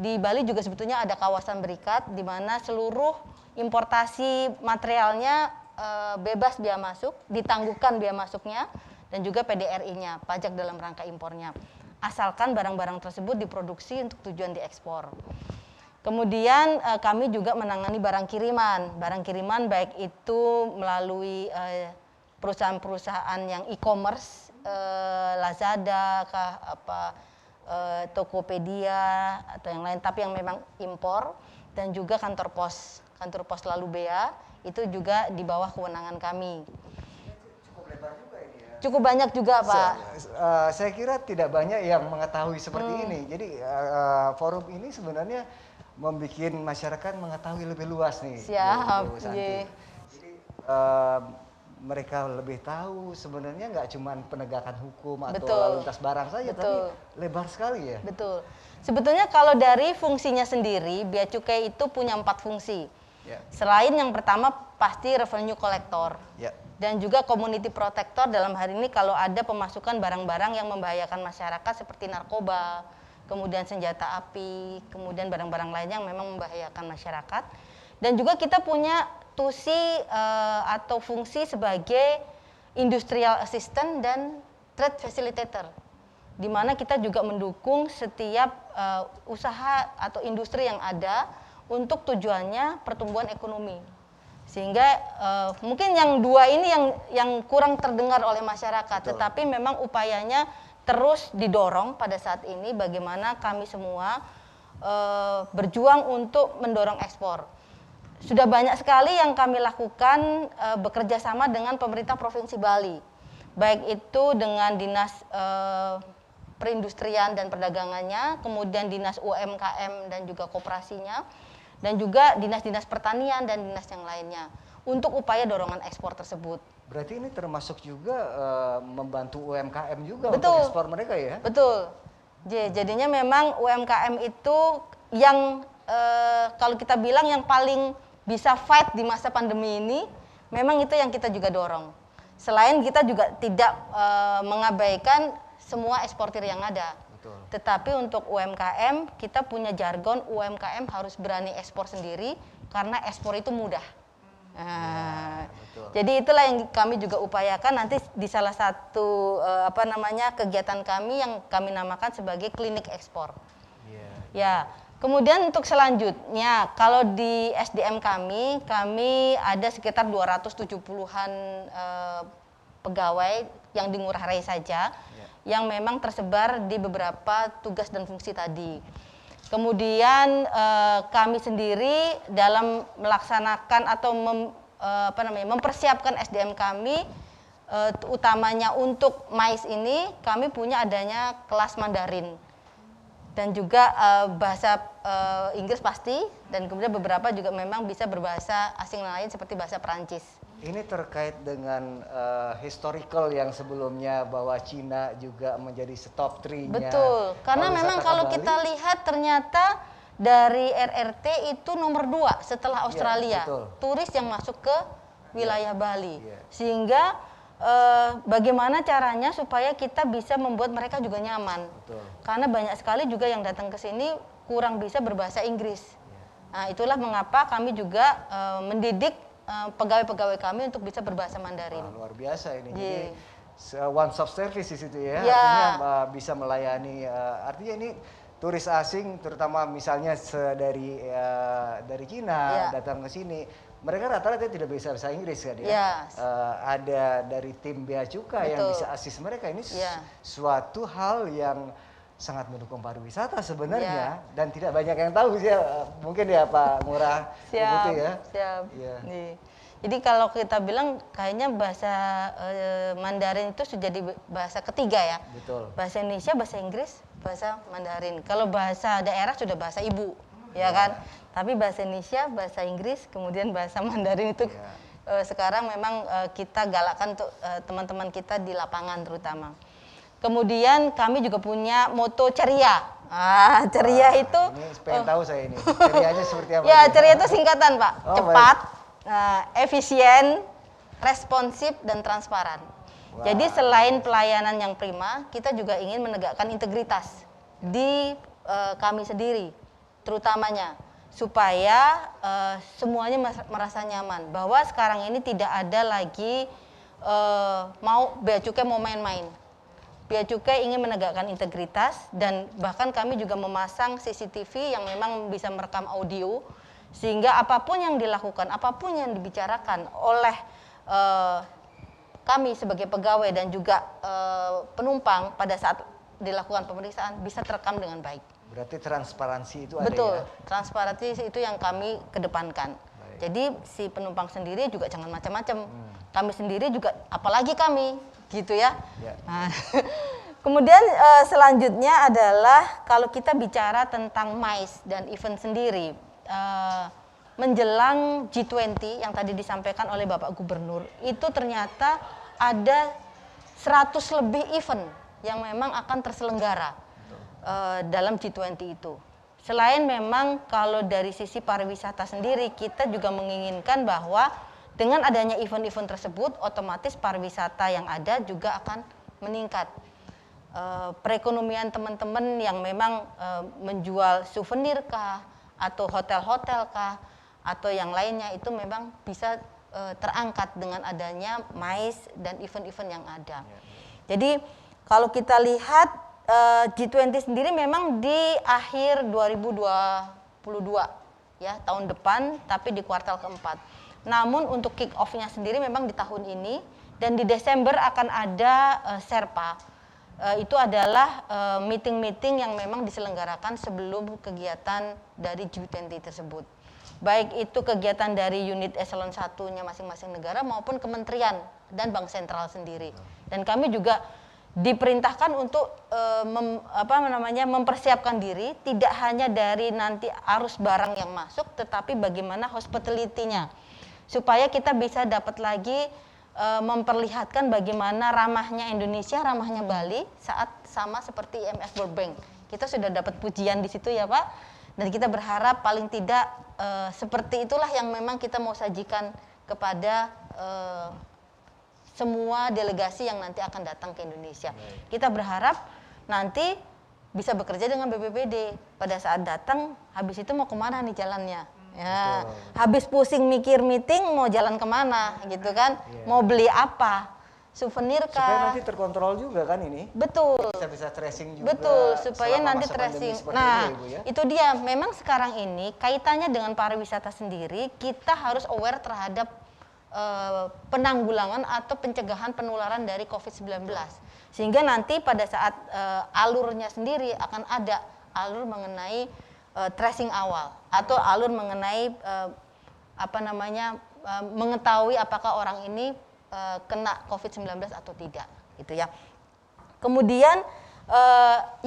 Di Bali juga sebetulnya ada kawasan berikat di mana seluruh importasi materialnya bebas biaya masuk, ditangguhkan biaya masuknya, dan juga PDRI-nya, pajak dalam rangka impornya. Asalkan barang-barang tersebut diproduksi untuk tujuan diekspor. Kemudian kami juga menangani barang kiriman baik itu melalui perusahaan-perusahaan yang e-commerce, Lazada, Tokopedia atau yang lain, tapi yang memang impor, dan juga kantor pos lalu bea itu juga di bawah kewenangan kami. Cukup lebar juga ini ya. Cukup banyak juga, Pak. Saya kira tidak banyak yang mengetahui seperti ini. Jadi forum ini sebenarnya membuat masyarakat mengetahui lebih luas nih. Siap, Bu Santi. iya. Jadi mereka lebih tahu sebenarnya nggak cuma penegakan hukum atau Betul. lalu lintas barang saja, Betul. tapi lebar sekali ya. Betul. Sebetulnya kalau dari fungsinya sendiri, bea cukai itu punya 4 fungsi. Ya. Selain yang pertama pasti revenue collector. Ya. Dan juga community protector dalam hal ini kalau ada pemasukan barang-barang yang membahayakan masyarakat seperti narkoba, kemudian senjata api, kemudian barang-barang lainnya yang memang membahayakan masyarakat. Dan juga kita punya tusi atau fungsi sebagai industrial assistant dan trade facilitator, di mana kita juga mendukung setiap usaha atau industri yang ada untuk tujuannya pertumbuhan ekonomi. Sehingga mungkin yang dua ini yang kurang terdengar oleh masyarakat. Betul. Tetapi memang upayanya terus didorong pada saat ini, bagaimana kami semua berjuang untuk mendorong ekspor. Sudah banyak sekali yang kami lakukan bekerja sama dengan pemerintah Provinsi Bali, baik itu dengan Dinas Perindustrian dan Perdagangannya, kemudian Dinas UMKM dan juga Koperasinya, dan juga dinas-dinas pertanian dan dinas yang lainnya untuk upaya dorongan ekspor tersebut. Berarti ini termasuk juga membantu UMKM juga Betul. untuk ekspor mereka ya? Betul. Jadinya memang UMKM itu yang kalau kita bilang yang paling bisa fight di masa pandemi ini, memang itu yang kita juga dorong. Selain kita juga tidak mengabaikan semua eksportir yang ada. Betul. Tetapi untuk UMKM, kita punya jargon UMKM harus berani ekspor sendiri karena ekspor itu mudah. Nah, betul. jadi itulah yang kami juga upayakan nanti di salah satu kegiatan kami yang kami namakan sebagai klinik ekspor. Ya, kemudian untuk selanjutnya kalau di SDM kami ada sekitar 270-an pegawai yang di Ngurah Rai saja, yang memang tersebar di beberapa tugas dan fungsi tadi. Kemudian kami sendiri dalam melaksanakan atau mempersiapkan SDM kami, utamanya untuk mais ini, kami punya adanya kelas Mandarin dan juga bahasa Inggris pasti, dan kemudian beberapa juga memang bisa berbahasa asing lain seperti bahasa Perancis. Ini terkait dengan historical yang sebelumnya bahwa Cina juga menjadi top 3-nya. Betul, karena memang kalau kita lihat ternyata dari RRT itu nomor 2 setelah Australia, turis yang masuk ke wilayah Bali. Sehingga bagaimana caranya supaya kita bisa membuat mereka juga nyaman. Betul. Karena banyak sekali juga yang datang ke sini kurang bisa berbahasa Inggris. Nah, itulah mengapa kami juga mendidik pegawai-pegawai kami untuk bisa berbahasa Mandarin. Wah, luar biasa ini. Jadi one stop service di situ ya. Ya. Artinya bisa melayani. Artinya ini turis asing, terutama misalnya dari Cina datang ke sini, mereka rata-rata tidak bisa bahasa Inggris kan ya. Ada dari tim bea cukai yang bisa assist mereka. Ini suatu hal yang sangat mendukung pariwisata sebenarnya, dan tidak banyak yang tahu sih, mungkin ya Pak Ngurah. Siap, ya. siap. Jadi kalau kita bilang kayaknya bahasa Mandarin itu sudah jadi bahasa ketiga ya. Betul. Bahasa Indonesia, bahasa Inggris, bahasa Mandarin. Kalau bahasa daerah sudah bahasa ibu, ya kan? Tapi bahasa Indonesia, bahasa Inggris, kemudian bahasa Mandarin itu sekarang memang kita galakkan untuk teman-teman kita di lapangan terutama. Kemudian kami juga punya moto ceria. Ceria itu. Ini pengen tahu saya ini. Cerianya seperti apa? Ya, ceria itu singkatan Pak. Cepat, efisien, responsif, dan transparan. Jadi selain pelayanan yang prima, kita juga ingin menegakkan integritas di kami sendiri, terutamanya supaya semuanya merasa nyaman bahwa sekarang ini tidak ada lagi bea cukai mau main-main. Bea cukai ingin menegakkan integritas dan bahkan kami juga memasang CCTV yang memang bisa merekam audio sehingga apapun yang dilakukan, apapun yang dibicarakan oleh kami sebagai pegawai dan juga penumpang pada saat dilakukan pemeriksaan bisa terekam dengan baik. Berarti transparansi itu Betul, ada ya? transparansi itu yang kami kedepankan. Jadi si penumpang sendiri juga jangan macam-macam. Kami sendiri juga, apalagi kami, gitu ya. Nah, kemudian selanjutnya adalah kalau kita bicara tentang MICE dan event sendiri, menjelang G20 yang tadi disampaikan oleh Bapak Gubernur, itu ternyata ada 100 lebih event yang memang akan terselenggara dalam G20 itu. Selain memang kalau dari sisi pariwisata sendiri, kita juga menginginkan bahwa dengan adanya event-event tersebut, otomatis pariwisata yang ada juga akan meningkat. Perekonomian teman-teman yang memang menjual souvenir kah, atau hotel-hotel kah, atau yang lainnya itu memang bisa terangkat dengan adanya MICE dan event-event yang ada. Jadi kalau kita lihat G20 sendiri memang di akhir 2022 ya, tahun depan, tapi di kuartal keempat. Namun untuk kick off-nya sendiri memang di tahun ini, dan di Desember akan ada Sherpa. Itu adalah meeting-meeting yang memang diselenggarakan sebelum kegiatan dari G20 tersebut. Baik itu kegiatan dari unit eselon 1-nya masing-masing negara maupun kementerian dan bank sentral sendiri. Dan kami juga diperintahkan untuk mempersiapkan diri tidak hanya dari nanti arus barang yang masuk, tetapi bagaimana hospitality-nya supaya kita bisa dapat lagi memperlihatkan bagaimana ramahnya Indonesia, ramahnya Bali saat sama seperti IMF World Bank. Kita sudah dapat pujian di situ ya Pak, dan kita berharap paling tidak seperti itulah yang memang kita mau sajikan kepada semua delegasi yang nanti akan datang ke Indonesia. Kita berharap nanti bisa bekerja dengan BPPD. Pada saat datang, habis itu mau kemana nih jalannya? Ya, habis pusing mikir meeting mau jalan kemana gitu kan? Mau beli apa? Souvenir kah? Supaya nanti terkontrol juga kan ini? Betul. Bisa tracing juga. Betul, supaya nanti masa pandemi tracing. seperti Nah, ini, Ibu, ya? itu dia. Memang sekarang ini kaitannya dengan pariwisata sendiri, kita harus aware terhadap penanggulangan atau pencegahan penularan dari COVID-19. Sehingga nanti pada saat alurnya sendiri akan ada alur mengenai tracing awal atau alur mengenai mengetahui apakah orang ini kena COVID-19 atau tidak, gitu ya. Kemudian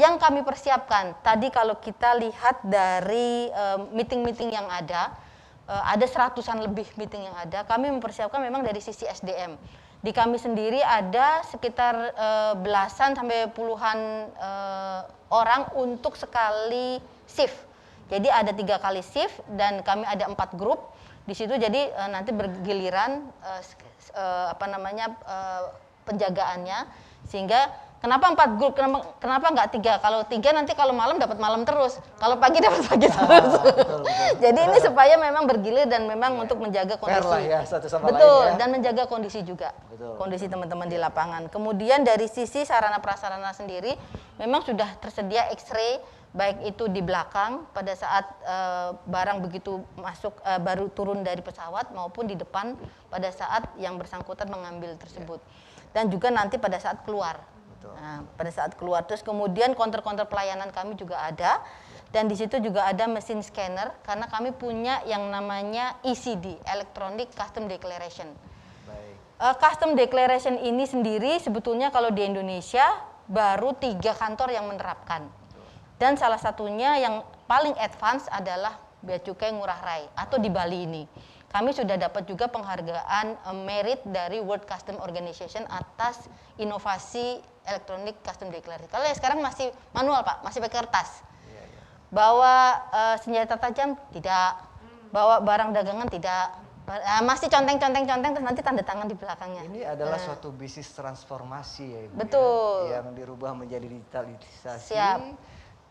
yang kami persiapkan tadi kalau kita lihat dari meeting-meeting yang ada 100-an lebih meeting yang ada, kami mempersiapkan memang dari sisi SDM. Di kami sendiri ada sekitar belasan sampai puluhan orang untuk sekali shift. Jadi ada 3 kali shift dan kami ada 4 grup di situ. Jadi nanti bergiliran penjagaannya, sehingga kenapa 4 grup, kenapa nggak 3? Kalau 3 nanti kalau malam dapat malam terus, kalau pagi dapat pagi terus. Betul. Jadi ini supaya memang bergilir dan memang untuk menjaga kondisi. Fair lah ya, satu sama Betul, lain ya. dan menjaga kondisi juga. Betul. Kondisi teman-teman di lapangan. Kemudian dari sisi sarana prasarana sendiri memang sudah tersedia X-ray baik itu di belakang pada saat barang begitu masuk baru turun dari pesawat maupun di depan pada saat yang bersangkutan mengambil tersebut. Dan juga nanti pada saat keluar. Nah, pada saat keluar, terus kemudian counter-counter pelayanan kami juga ada, dan di situ juga ada mesin scanner karena kami punya yang namanya ECD, Electronic Custom Declaration. Custom Declaration ini sendiri sebetulnya kalau di Indonesia baru 3 kantor yang menerapkan, dan salah satunya yang paling advance adalah Bea Cukai Ngurah Rai atau di Bali ini. Kami sudah dapat juga penghargaan merit dari World Custom Organization atas inovasi Electronic Custom Declaration. Kalau ya sekarang masih manual Pak, masih pakai kertas. Bawa senjata tajam tidak, bawa barang dagangan tidak, masih conteng terus nanti tanda tangan di belakangnya. Ini adalah suatu bisnis transformasi ya Ibu. Betul. Ya, yang dirubah menjadi digitalisasi. Siap.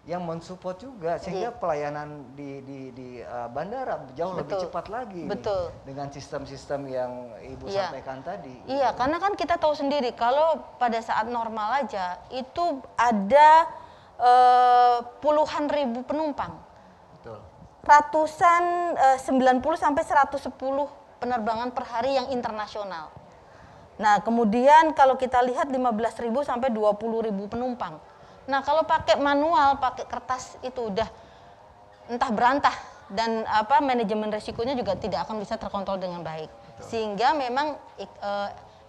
yang mensupport juga sehingga pelayanan di bandara jauh lebih Betul. cepat lagi nih, Betul. dengan sistem-sistem yang Ibu Iya. sampaikan tadi. Iya, karena kan kita tahu sendiri kalau pada saat normal aja itu ada puluhan ribu penumpang. Betul. Ratusan 90 sampai 110 penerbangan per hari yang internasional. Nah, kemudian kalau kita lihat 15.000 sampai 20.000 penumpang. Nah, kalau pakai manual, pakai kertas itu udah entah berantah dan manajemen risikonya juga tidak akan bisa terkontrol dengan baik. Sehingga memang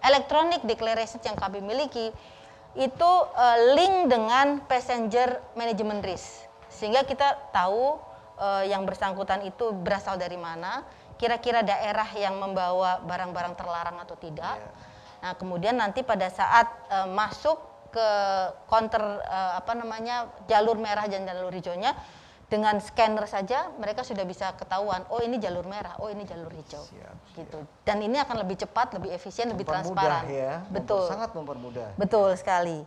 electronic declaration yang kami miliki itu link dengan passenger management risk. Sehingga kita tahu yang bersangkutan itu berasal dari mana, kira-kira daerah yang membawa barang-barang terlarang atau tidak. Nah, kemudian nanti pada saat masuk ke counter jalur merah dan jalur hijaunya, dengan scanner saja mereka sudah bisa ketahuan, oh ini jalur merah, oh ini jalur hijau. Gitu. Dan ini akan lebih cepat, lebih efisien, lebih transparan. Ya, Betul. sangat mempermudah. Betul sekali.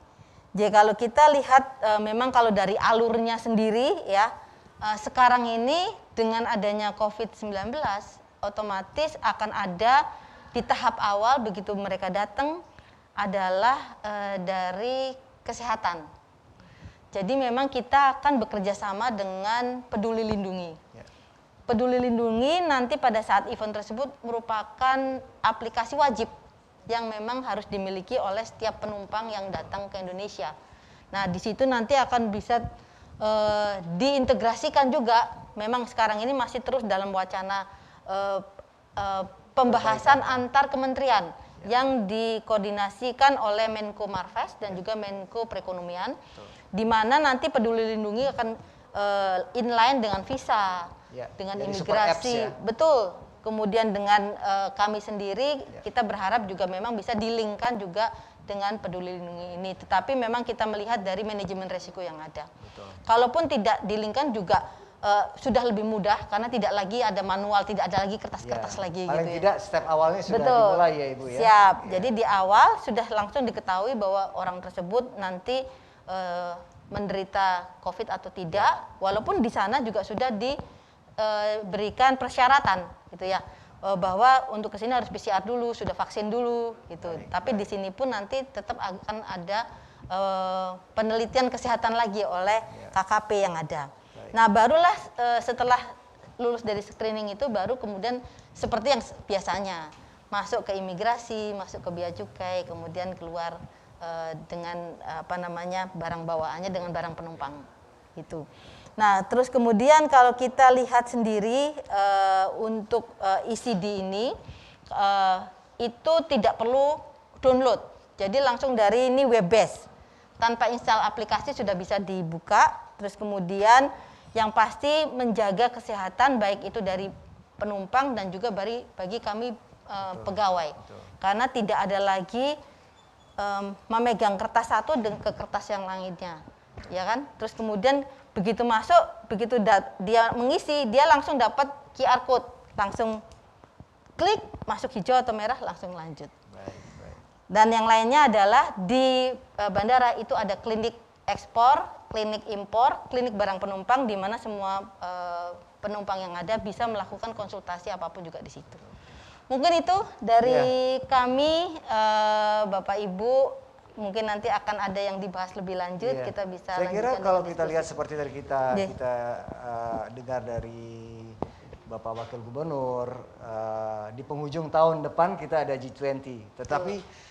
Jadi kalau kita lihat memang kalau dari alurnya sendiri ya, sekarang ini dengan adanya COVID-19 otomatis akan ada di tahap awal begitu mereka datang adalah dari kesehatan. Jadi memang kita akan bekerja sama dengan Peduli Lindungi. Peduli Lindungi nanti pada saat event tersebut merupakan aplikasi wajib yang memang harus dimiliki oleh setiap penumpang yang datang ke Indonesia. Nah, di situ nanti akan bisa diintegrasikan juga. Memang sekarang ini masih terus dalam wacana pembahasan antar kementerian yang dikoordinasikan oleh Menko Marves dan juga Menko Perekonomian, di mana nanti Peduli Lindungi akan inline dengan visa, dengan jadi imigrasi, super apps ya. betul. Kemudian dengan kami sendiri kita berharap juga memang bisa dilingkan juga dengan Peduli Lindungi ini. Tetapi memang kita melihat dari manajemen resiko yang ada. Kalaupun tidak dilingkan juga sudah lebih mudah karena tidak lagi ada manual, tidak ada lagi kertas-kertas lagi Paling gitu tidak step awalnya sudah Betul. dimulai ya Ibu ya. Siap. Jadi di awal sudah langsung diketahui bahwa orang tersebut nanti menderita COVID atau tidak, walaupun di sana juga sudah diberikan persyaratan gitu ya. Bahwa untuk kesini harus PCR dulu, sudah vaksin dulu gitu. Tapi di sini pun nanti tetap akan ada penelitian kesehatan lagi oleh KKP yang ada. Nah, barulah setelah lulus dari screening itu baru kemudian seperti yang biasanya masuk ke imigrasi, masuk ke bea cukai, kemudian keluar dengan barang bawaannya dengan barang penumpang gitu. Nah, terus kemudian kalau kita lihat sendiri untuk ECD ini itu tidak perlu download. Jadi langsung dari ini web based. Tanpa install aplikasi sudah bisa dibuka. Terus kemudian yang pasti menjaga kesehatan baik itu dari penumpang dan juga bagi kami pegawai. Karena tidak ada lagi memegang kertas satu ke kertas yang lainnya. Ya kan? Terus kemudian begitu masuk, begitu dia mengisi, dia langsung dapat QR code, langsung klik, masuk hijau atau merah, langsung lanjut. Dan yang lainnya adalah di bandara itu ada klinik ekspor, klinik impor, klinik barang penumpang, di mana semua penumpang yang ada bisa melakukan konsultasi apapun juga di situ. Mungkin itu dari kami, Bapak Ibu. Mungkin nanti akan ada yang dibahas lebih lanjut, kita bisa Saya kira lanjutkan kalau dengan kita lihat diskusi. seperti tadi kita dengar dari Bapak Wakil Gubernur, di penghujung tahun depan kita ada G20. Tetapi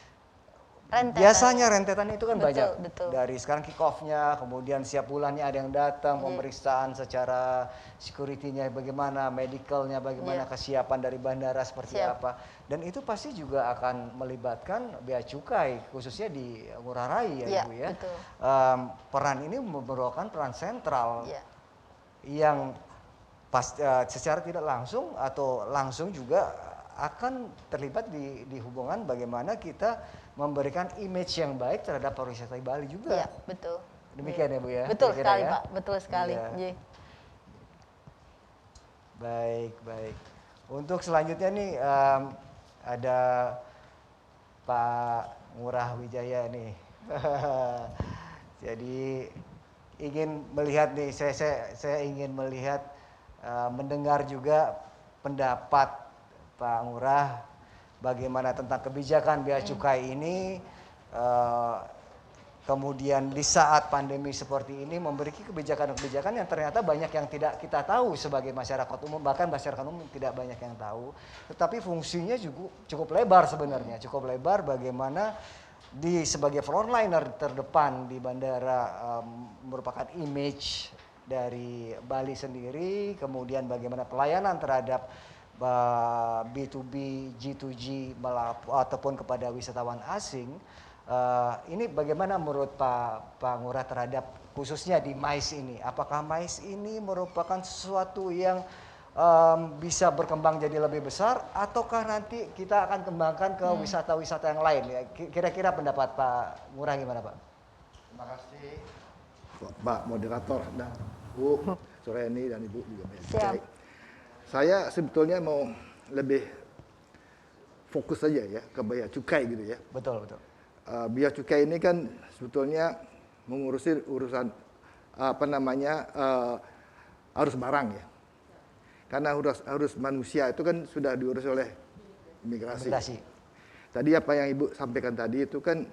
biasanya rentetannya itu kan banyak. Dari sekarang kick off-nya, kemudian setiap bulannya ada yang datang, pemeriksaan secara security-nya bagaimana, medical-nya bagaimana, kesiapan dari bandara seperti apa. Dan itu pasti juga akan melibatkan bea cukai, khususnya di Ngurah Rai ya Ibu ya. Peran ini merupakan peran sentral yang secara tidak langsung atau langsung juga akan terlibat di hubungan bagaimana kita memberikan image yang baik terhadap pariwisata Bali juga. Iya, betul. Demikian ya Bu ya. Betul kira-kira sekali ya? Pak, betul sekali. Iya. Baik. Untuk selanjutnya nih ada Pak Ngurah Wijaya nih. Jadi ingin melihat nih, saya ingin melihat, mendengar juga pendapat Pak Ngurah bagaimana tentang kebijakan bea cukai ini, kemudian di saat pandemi seperti ini memiliki kebijakan-kebijakan yang ternyata banyak yang tidak kita tahu sebagai masyarakat umum, bahkan masyarakat umum tidak banyak yang tahu, tetapi fungsinya juga cukup lebar sebenarnya, cukup lebar bagaimana sebagai frontliner terdepan di bandara, merupakan image dari Bali sendiri, kemudian bagaimana pelayanan terhadap B2B, G2G ataupun kepada wisatawan asing. Ini bagaimana menurut Pak Ngurah terhadap khususnya di MICE ini? Apakah MICE ini merupakan sesuatu yang bisa berkembang jadi lebih besar, ataukah nanti kita akan kembangkan ke wisata-wisata yang lain? Ya, kira-kira pendapat Pak Ngurah gimana, Pak? Terima kasih Pak Moderator dan Bu Sureni dan Ibu juga banyak. Siap. Saya sebetulnya mau lebih fokus saja ya ke bea cukai gitu ya. Betul, betul. Bea cukai ini kan sebetulnya mengurusi urusan arus barang ya. Karena arus manusia itu kan sudah diurus oleh imigrasi. Tadi apa yang Ibu sampaikan tadi itu kan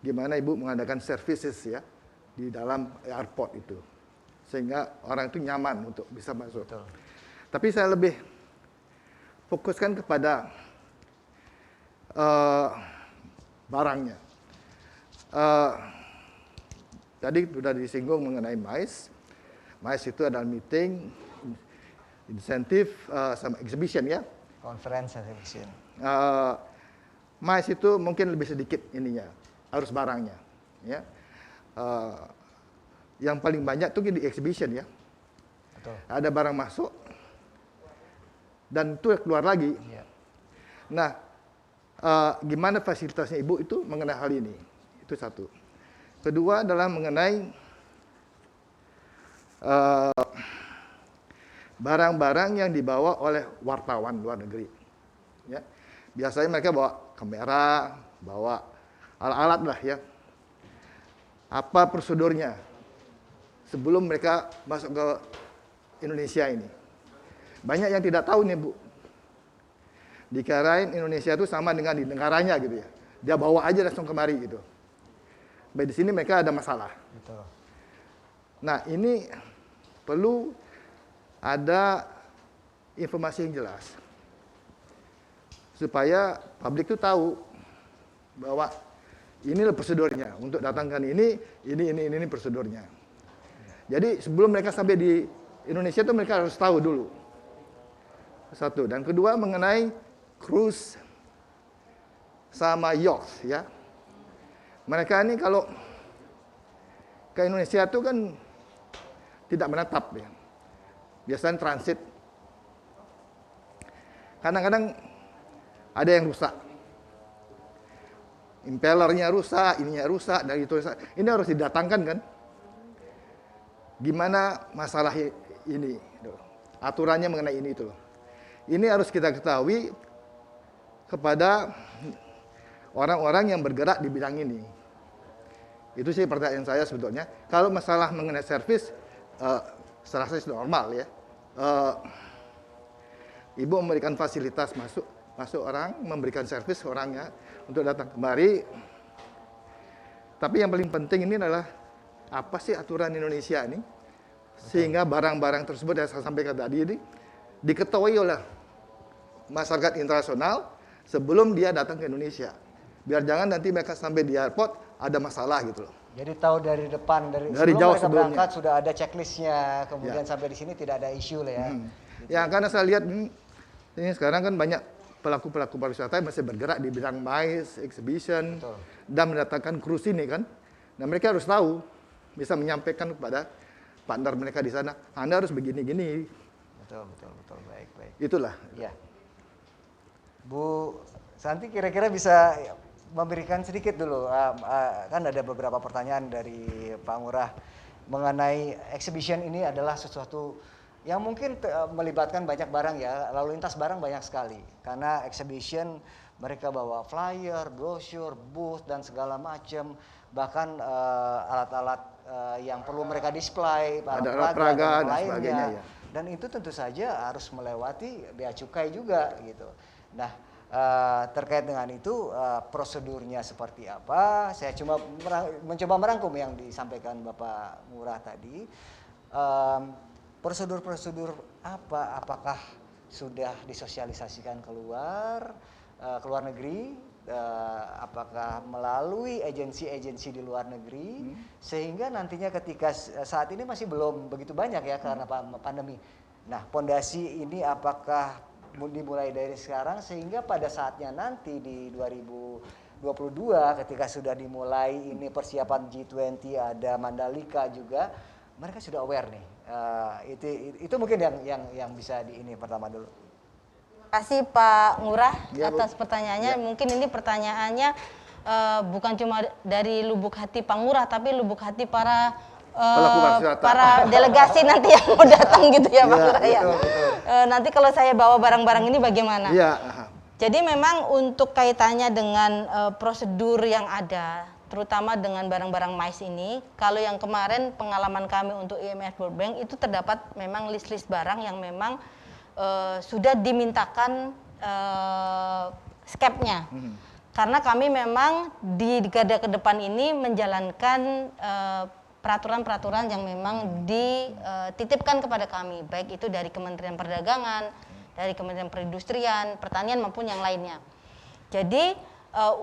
gimana Ibu mengadakan services ya di dalam airport itu. Sehingga orang itu nyaman untuk bisa masuk. Betul. Tapi saya lebih fokuskan kepada barangnya. Tadi sudah disinggung mengenai MICE. MICE itu adalah meeting, insentif, sama exhibition ya. Conference and exhibition. MICE itu mungkin lebih sedikit ininya, arus barangnya. Ya. Yang paling banyak itu di exhibition ya. Betul. Ada barang masuk dan itu keluar lagi. Iya. Nah, gimana fasilitasnya Ibu itu mengenai hal ini? Itu satu. Kedua adalah mengenai barang-barang yang dibawa oleh wartawan luar negeri. Ya. Biasanya mereka bawa kamera, bawa alat-alat lah ya. Apa prosedurnya sebelum mereka masuk ke Indonesia ini? Banyak yang tidak tahu nih Bu. Dikirain Indonesia itu sama dengan di negaranya gitu ya. Dia bawa aja langsung kemari gitu. Baik di sini mereka ada masalah. Betul. Nah ini perlu ada informasi yang jelas supaya publik itu tahu bahwa inilah prosedurnya untuk datangkan ini prosedurnya. Jadi sebelum mereka sampai di Indonesia itu mereka harus tahu dulu. Satu, dan kedua mengenai cruise sama yacht ya. Mereka ini kalau ke Indonesia itu kan tidak menetap ya. Biasanya transit. Kadang-kadang ada yang rusak. Impellernya rusak, ininya rusak, dan itu rusak. Ini harus didatangkan kan. Gimana masalah ini? Aturannya mengenai ini itu. Ini harus kita ketahui kepada orang-orang yang bergerak di bidang ini. Itu sih pertanyaan saya sebetulnya. Kalau masalah mengenai servis, saya rasa sudah normal ya. Ibu memberikan fasilitas masuk orang, memberikan servis orangnya untuk datang kemari. Tapi yang paling penting ini adalah apa sih aturan Indonesia ini, sehingga barang-barang tersebut yang saya sampaikan tadi ini diketahui oleh masyarakat internasional sebelum dia datang ke Indonesia. Biar jangan nanti mereka sampai di airport ada masalah gitu loh. Jadi tahu dari depan, dari jauh mereka sebelumnya berangkat sudah ada checklistnya, kemudian sampai di sini tidak ada isu lah ya. Ya karena saya lihat ini sekarang kan banyak pelaku-pelaku pariwisata yang masih bergerak di bidang MICE, exhibition, dan mendatangkan cruise ini kan. Nah mereka harus tahu, bisa menyampaikan kepada partner mereka di sana, Anda harus begini-gini. Betul, baik. Itulah. Ya. Bu Santi kira-kira bisa memberikan sedikit dulu, kan ada beberapa pertanyaan dari Pak Ngurah mengenai exhibition ini adalah sesuatu yang mungkin melibatkan banyak barang ya, lalu lintas barang banyak sekali. Karena exhibition mereka bawa flyer, brosur, booth dan segala macam, bahkan alat-alat yang perlu mereka display, Ada alat peraga dan dan lainnya. sebagainya, ya. Dan itu tentu saja harus melewati bea cukai juga gitu. Nah, terkait dengan itu prosedurnya seperti apa? Saya cuma mencoba merangkum yang disampaikan Bapak Ngurah tadi. Prosedur-prosedur apa? Apakah sudah disosialisasikan keluar negeri? Apakah melalui agensi-agensi di luar negeri, sehingga nantinya ketika saat ini masih belum begitu banyak ya karena pandemi. Nah, pondasi ini apakah dimulai dari sekarang sehingga pada saatnya nanti di 2022 ketika sudah dimulai ini persiapan G20, ada Mandalika juga, mereka sudah aware nih. Itu mungkin yang bisa ini pertama dulu. Terima kasih Pak Ngurah Ya, Bu. atas pertanyaannya. Ya. Mungkin ini pertanyaannya bukan cuma dari lubuk hati Pak Ngurah, tapi lubuk hati para Pelaku pariwisata. para delegasi nanti yang mau datang gitu ya Pak Ya, Ngurah ya. betul. Nanti kalau saya bawa barang-barang ini bagaimana? Iya. Jadi memang untuk kaitannya dengan prosedur yang ada, terutama dengan barang-barang mais ini, kalau yang kemarin pengalaman kami untuk IMF World Bank itu terdapat memang list-list barang yang memang sudah dimintakan skepnya. Karena kami memang di garda ke depan ini menjalankan peraturan-peraturan yang memang dititipkan kepada kami, baik itu dari Kementerian Perdagangan, dari Kementerian Perindustrian, Pertanian maupun yang lainnya. Jadi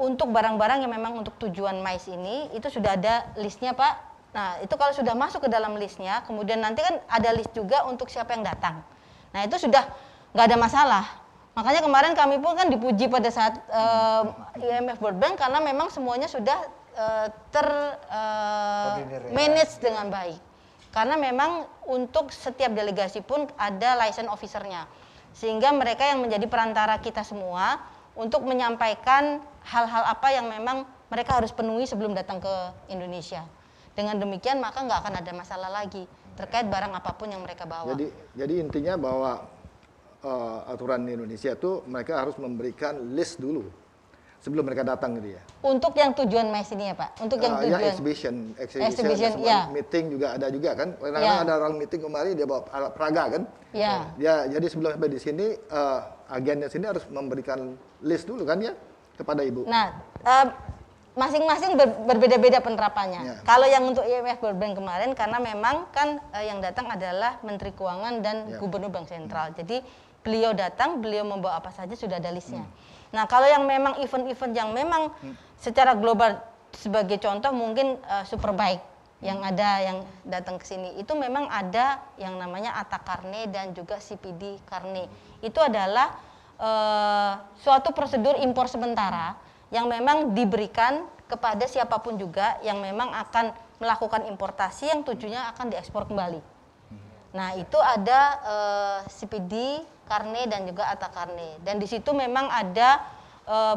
untuk barang-barang yang memang untuk tujuan mais ini itu sudah ada listnya Pak. Nah itu kalau sudah masuk ke dalam listnya, kemudian nanti kan ada list juga untuk siapa yang datang. Nah itu sudah nggak ada masalah. Makanya kemarin kami pun kan dipuji pada saat IMF World Bank karena memang semuanya sudah manage dengan baik. Karena memang untuk setiap delegasi pun ada license officer-nya. Sehingga mereka yang menjadi perantara kita semua untuk menyampaikan hal-hal apa yang memang mereka harus penuhi sebelum datang ke Indonesia. Dengan demikian maka nggak akan ada masalah lagi terkait barang apapun yang mereka bawa. Jadi intinya bahwa aturan di Indonesia itu mereka harus memberikan list dulu sebelum mereka datang gitu ya. Untuk yang tujuan mes ini ya Pak? Untuk yang tujuan exhibition ya. Meeting juga ada juga kan. Kadang-kadang ada orang meeting kemarin dia bawa alat peraga kan. Ya. Ya, jadi sebelum sampai di sini agennya sini harus memberikan list dulu kan ya kepada Ibu. Nah, masing-masing berbeda-beda penerapannya. Ya. Kalau yang untuk IMF World Bank kemarin karena memang kan yang datang adalah Menteri Keuangan dan Gubernur Bank Sentral. Jadi beliau datang, beliau membawa apa saja sudah ada listnya. Nah, kalau yang memang event-event yang memang secara global sebagai contoh mungkin Superbike yang ada yang datang ke sini itu memang ada yang namanya ATA Carnet dan juga CPD Carnet. Itu adalah suatu prosedur impor sementara yang memang diberikan kepada siapapun juga yang memang akan melakukan importasi yang tujuannya akan diekspor kembali. Nah itu ada CPD, Carnet dan juga ATA Carnet. Dan di situ memang ada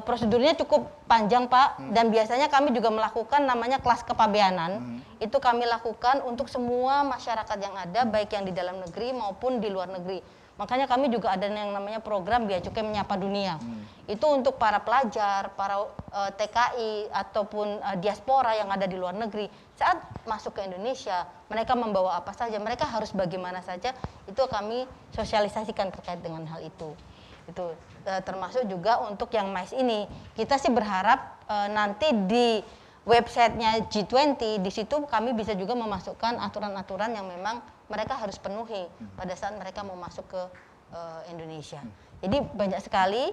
prosedurnya cukup panjang Pak. Dan biasanya kami juga melakukan namanya kelas kepabeanan. Itu kami lakukan untuk semua masyarakat yang ada, baik yang di dalam negeri maupun di luar negeri. Makanya kami juga ada yang namanya program Bea Cukai Menyapa Dunia. Itu untuk para pelajar, para TKI ataupun diaspora yang ada di luar negeri. Saat masuk ke Indonesia, mereka membawa apa saja, mereka harus bagaimana saja, itu kami sosialisasikan terkait dengan hal itu. Itu termasuk juga untuk yang mais ini. Kita sih berharap nanti di websitenya G20, di situ kami bisa juga memasukkan aturan-aturan yang memang mereka harus penuhi pada saat mereka mau masuk ke Indonesia. Jadi banyak sekali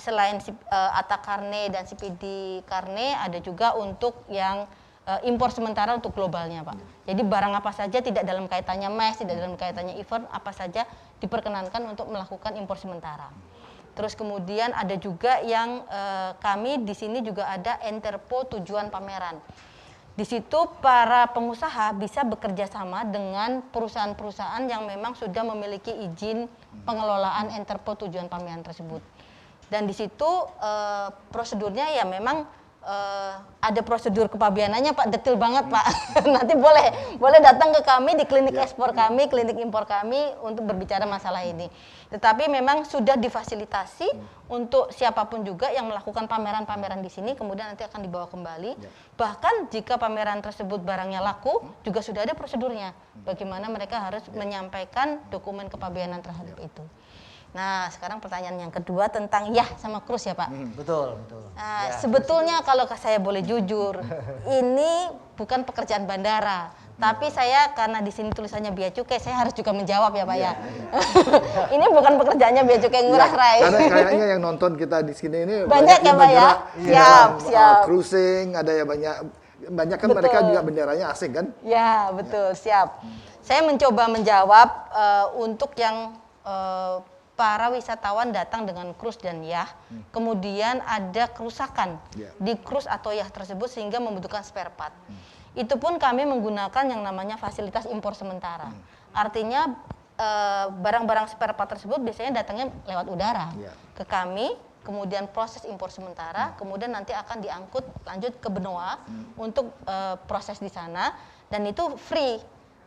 selain ATA Carnet dan CPD Carnet ada juga untuk yang impor sementara untuk globalnya Pak. Jadi barang apa saja tidak dalam kaitannya mes, tidak dalam kaitannya event, apa saja diperkenankan untuk melakukan impor sementara. Terus kemudian ada juga yang kami di sini juga ada Interpo tujuan pameran. Di situ para pengusaha bisa bekerja sama dengan perusahaan-perusahaan yang memang sudah memiliki izin pengelolaan Interpo tujuan pameran tersebut. Dan di situ prosedurnya ya memang ada prosedur kepabeanannya Pak, detail banget Pak. Nanti boleh datang ke kami di klinik ekspor kami, klinik impor kami untuk berbicara masalah ini. Tetapi memang sudah difasilitasi untuk siapapun juga yang melakukan pameran-pameran di sini, kemudian nanti akan dibawa kembali. Bahkan jika pameran tersebut barangnya laku, juga sudah ada prosedurnya. Bagaimana mereka harus menyampaikan dokumen kepabeanan terhadap itu. Nah, sekarang pertanyaan yang kedua tentang Yah sama Krus ya Pak. Betul. Nah, sebetulnya kalau saya boleh jujur, ini bukan pekerjaan bandara. Tapi saya karena di sini tulisannya Bea Cukai, saya harus juga menjawab ya Pak ya. Ini bukan pekerjaannya Bea Cukai Ngurah Rai. Karena kayaknya yang nonton kita di sini ini banyak ya Pak ya. Siap. Cruising, ada ya banyak kan mereka juga benderanya asing kan? Ya, betul, siap. Saya mencoba menjawab untuk yang para wisatawan datang dengan krus dan yah, kemudian ada kerusakan di krus atau yah tersebut sehingga membutuhkan spare part. Itu pun kami menggunakan yang namanya fasilitas impor sementara. Artinya barang-barang spare part tersebut biasanya datangnya lewat udara ke kami, kemudian proses impor sementara, kemudian nanti akan diangkut lanjut ke benua untuk proses di sana, dan itu free.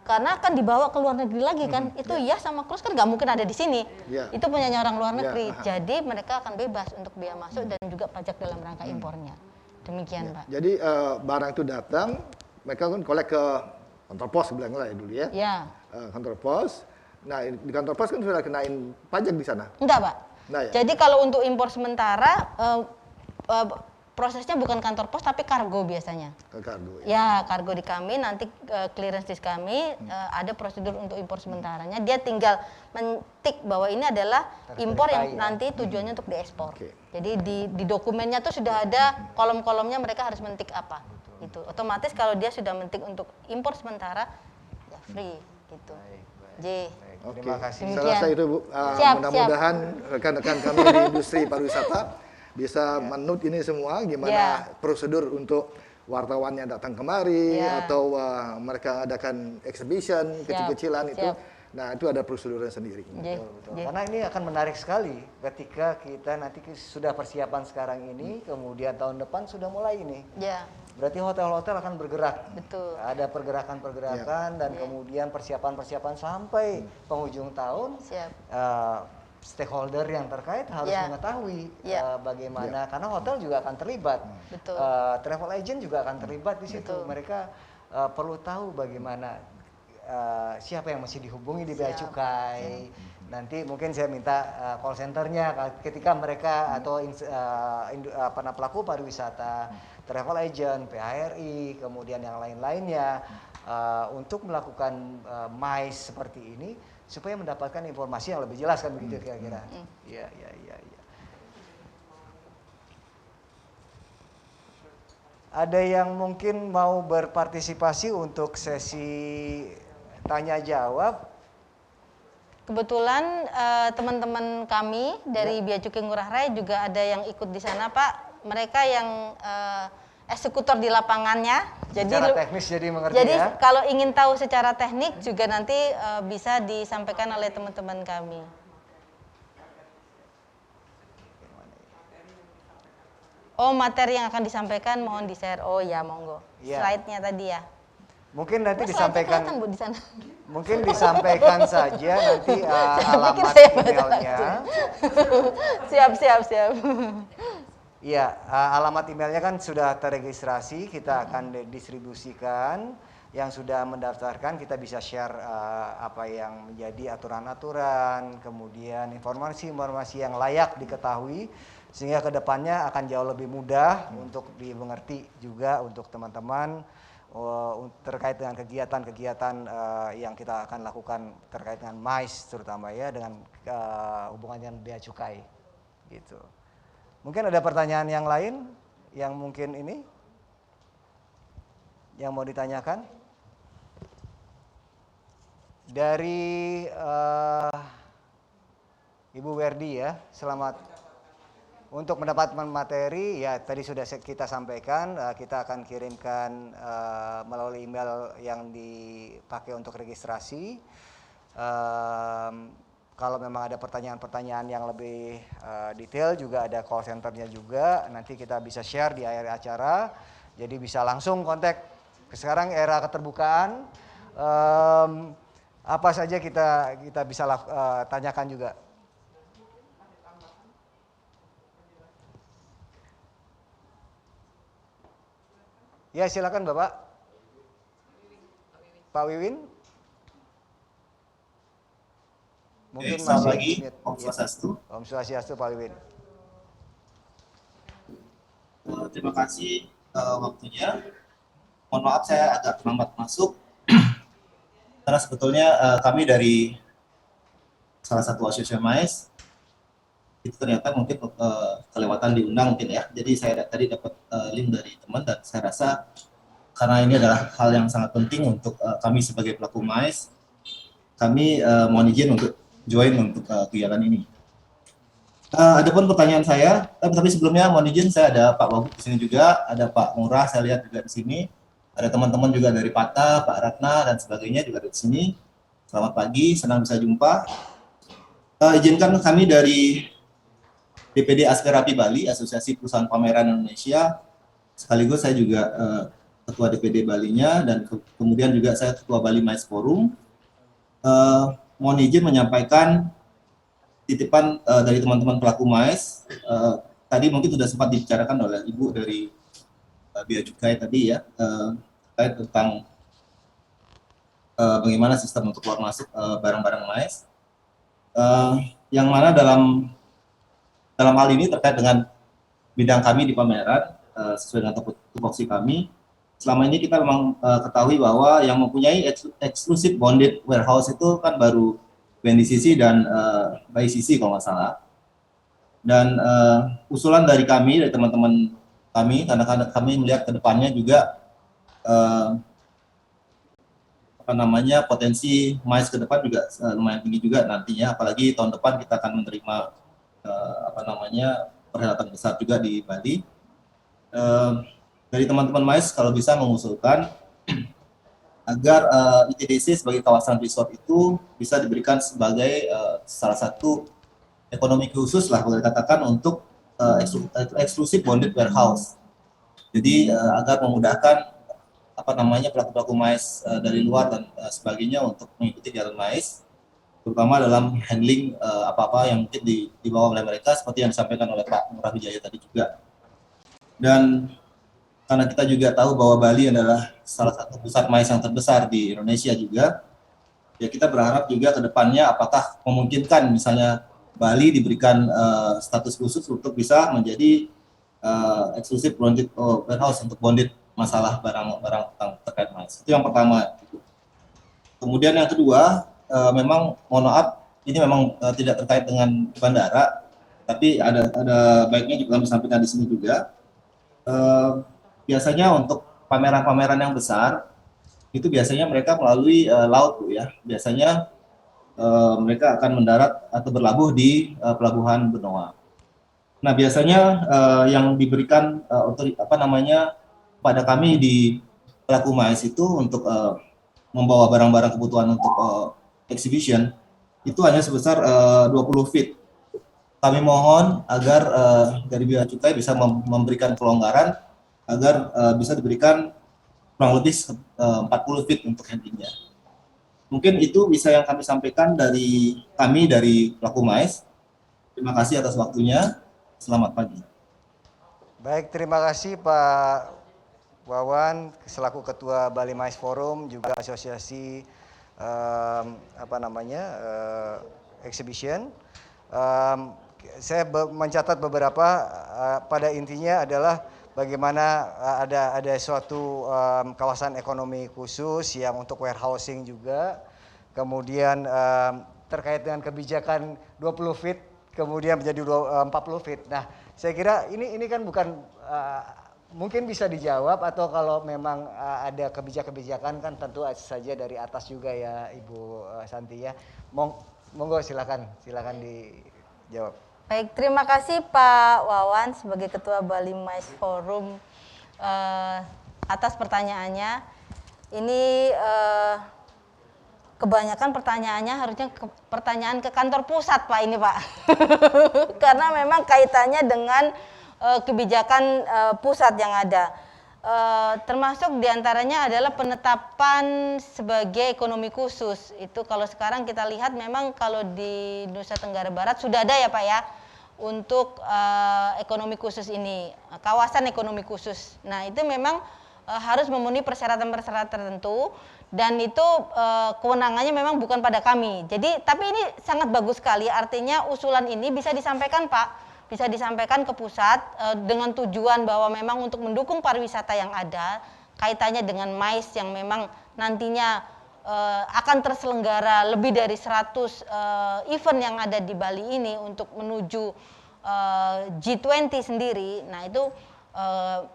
Karena akan dibawa ke luar negeri lagi kan, itu Yah sama Krus kan nggak mungkin ada di sini, itu punyanya orang luar negeri, jadi mereka akan bebas untuk biaya masuk dan juga pajak dalam rangka impornya. Demikian Pak. Jadi barang itu datang, mereka kan kolek ke kantor pos bilangnya ya dulu ya. Kantor pos. Nah di kantor pos kan sudah kenain pajak di sana. Enggak Pak. Nah, jadi kalau untuk impor sementara prosesnya bukan kantor pos tapi kargo biasanya. Kargo ya. Kargo di kami, nanti clearance di kami, ada prosedur untuk impor sementaranya. Dia tinggal mentik bahwa ini adalah impor yang nanti tujuannya untuk diekspor. Jadi di dokumennya tuh sudah ada kolom-kolomnya, mereka harus mentik apa. Itu otomatis kalau dia sudah mentik untuk impor sementara, ya free gitu. Terima kasih. Saya rasa itu Bu. Mudah-mudahan rekan-rekan kami di industri pariwisata bisa menut ini semua, gimana prosedur untuk wartawannya datang kemari atau mereka adakan exhibition kecil-kecilan itu. Nah, itu ada prosedurnya sendiri. Betul. Karena ini akan menarik sekali ketika kita nanti sudah persiapan sekarang ini, kemudian tahun depan sudah mulai ini. Berarti hotel-hotel akan bergerak. Betul. Ada pergerakan-pergerakan dan kemudian persiapan-persiapan sampai penghujung tahun. Stakeholder yang terkait harus mengetahui bagaimana, karena hotel juga akan terlibat, travel agent juga akan terlibat di situ. Mereka perlu tahu bagaimana siapa yang mesti dihubungi di Bea Cukai. Nanti mungkin saya minta call centernya ketika mereka atau pelaku pariwisata, travel agent, PHRI, kemudian yang lain-lainnya untuk melakukan MICE seperti ini, supaya mendapatkan informasi yang lebih jelas kan begitu kira-kira. Iya. Ada yang mungkin mau berpartisipasi untuk sesi tanya jawab? Kebetulan teman-teman kami dari Bea Cukai Ngurah Rai juga ada yang ikut di sana Pak. Mereka yang eksekutor di lapangannya. Secara teknis jadi mengerti jadi ya. Kalau ingin tahu secara teknik juga nanti bisa disampaikan oleh teman-teman kami. Oh, materi yang akan disampaikan mohon di-share. Oh ya, monggo. Slide-nya tadi ya. Mungkin nanti disampaikan Bu, di sana. Mungkin disampaikan saja nanti alamat emailnya. Siap. Iya, alamat emailnya kan sudah terregistrasi, kita akan distribusikan. Yang sudah mendaftarkan kita bisa share apa yang menjadi aturan-aturan, kemudian informasi-informasi yang layak diketahui, sehingga kedepannya akan jauh lebih mudah untuk dimengerti juga untuk teman-teman terkait dengan kegiatan-kegiatan yang kita akan lakukan terkait dengan MICE terutama ya, dengan hubungannya dengan Bea Cukai gitu. Mungkin ada pertanyaan yang lain yang mungkin ini yang mau ditanyakan dari Ibu Werdi ya. Selamat untuk mendapatkan materi ya, tadi sudah kita sampaikan, kita akan kirimkan melalui email yang dipakai untuk registrasi. kalau memang ada pertanyaan-pertanyaan yang lebih detail juga ada call centernya juga. Nanti kita bisa share di akhir acara. Jadi bisa langsung kontak. Sekarang era keterbukaan. Apa saja kita bisa tanyakan juga. Ya silakan Bapak. Pak Wiwin. Mungkin selamat pagi, Om Swastiastu. Om Swastiastu Pak Wiwin. Terima kasih waktunya. Mohon maaf saya agak terlambat masuk. Karena sebetulnya kami dari salah satu asosiasi MAES itu ternyata mungkin kelewatan diundang mungkin ya. Jadi saya tadi dapat link dari teman dan saya rasa karena ini adalah hal yang sangat penting untuk kami sebagai pelaku MAES, kami mohon izin untuk join untuk kegiatan ini. Adapun pertanyaan saya, tapi sebelumnya mohon izin saya ada Pak Wagub di sini juga, ada Pak Ngurah saya lihat juga di sini, ada teman-teman juga dari PATA, Pak Ratna dan sebagainya juga ada di sini. Selamat pagi, senang bisa jumpa. Izinkan kami dari DPD Askerapi Bali, Asosiasi Perusahaan Pameran Indonesia, sekaligus saya juga Ketua DPD Balinya dan kemudian juga saya Ketua Bali MAES Forum. Mohon izin menyampaikan titipan dari teman-teman pelaku MAES. Tadi mungkin sudah sempat dibicarakan oleh Ibu dari Bea Cukai tadi ya, terkait tentang bagaimana sistem untuk keluar masuk barang-barang MAES. Yang mana dalam hal ini terkait dengan bidang kami di pameran, sesuai dengan tupoksi kami, selama ini kita memang ketahui bahwa yang mempunyai eksklusif bonded warehouse itu kan baru BNDCC dan BICC kalau nggak salah. Dan usulan dari kami, dari teman-teman kami, karena kami melihat ke depannya juga potensi MAES ke depan juga lumayan tinggi juga nantinya, apalagi tahun depan kita akan menerima perhelatan besar juga di Bali. Dari teman-teman MAES kalau bisa mengusulkan agar ITDC sebagai kawasan resort itu bisa diberikan sebagai salah satu ekonomi khusus lah boleh dikatakan untuk eksklusif bonded warehouse. Jadi agar memudahkan pelaku-pelaku MAES dari luar dan sebagainya untuk mengikuti kegiatan MAES, terutama dalam handling apa-apa yang mungkin dibawa oleh mereka seperti yang disampaikan oleh Pak Ngurah Wijaya tadi juga. Dan karena kita juga tahu bahwa Bali adalah salah satu pusat MAES yang terbesar di Indonesia juga, ya kita berharap juga ke depannya apakah memungkinkan misalnya Bali diberikan status khusus untuk bisa menjadi eksklusif bonded warehouse untuk bonded masalah barang-barang terkait MAES. Itu yang pertama. Kemudian yang kedua, memang mohon maaf, ini memang tidak terkait dengan bandara, tapi ada baiknya juga kami sampaikan di sini juga. Biasanya untuk pameran-pameran yang besar itu biasanya mereka melalui laut Bu ya. Biasanya mereka akan mendarat atau berlabuh di pelabuhan Benoa. Nah, biasanya yang diberikan pada kami di pelaku MAES itu untuk membawa barang-barang kebutuhan untuk exhibition itu hanya sebesar 20 feet. Kami mohon agar dari Bea Cukai bisa memberikan kelonggaran agar bisa diberikan kurang lebih 40 feet untuk handlingnya. Mungkin itu bisa yang kami sampaikan dari kami dari pelaku MAES. Terima kasih atas waktunya. Selamat pagi. Baik, terima kasih Pak Wawan selaku Ketua Bali MAES Forum juga Asosiasi Exhibition. Saya mencatat beberapa pada intinya adalah bagaimana ada suatu kawasan ekonomi khusus yang untuk warehousing juga, kemudian terkait dengan kebijakan 20 feet, kemudian menjadi 40 feet. Nah, saya kira ini kan bukan mungkin bisa dijawab atau kalau memang ada kebijakan kan tentu saja dari atas juga ya Ibu Santi ya. Monggo silakan dijawab. Baik, terima kasih Pak Wawan sebagai Ketua Bali MAES Forum atas pertanyaannya. Ini kebanyakan pertanyaannya harusnya pertanyaan ke kantor pusat Pak ini Pak. Karena memang kaitannya dengan kebijakan pusat yang ada. Termasuk diantaranya adalah penetapan sebagai ekonomi khusus. Itu kalau sekarang kita lihat memang kalau di Nusa Tenggara Barat sudah ada ya Pak ya, untuk ekonomi khusus ini, kawasan ekonomi khusus. Nah itu memang harus memenuhi persyaratan-persyaratan tertentu, dan itu kewenangannya memang bukan pada kami. Jadi tapi ini sangat bagus sekali, artinya usulan ini bisa disampaikan Pak, bisa disampaikan ke pusat dengan tujuan bahwa memang untuk mendukung pariwisata yang ada, kaitannya dengan MICE yang memang nantinya akan terselenggara lebih dari 100 event yang ada di Bali ini untuk menuju G20 sendiri. Nah itu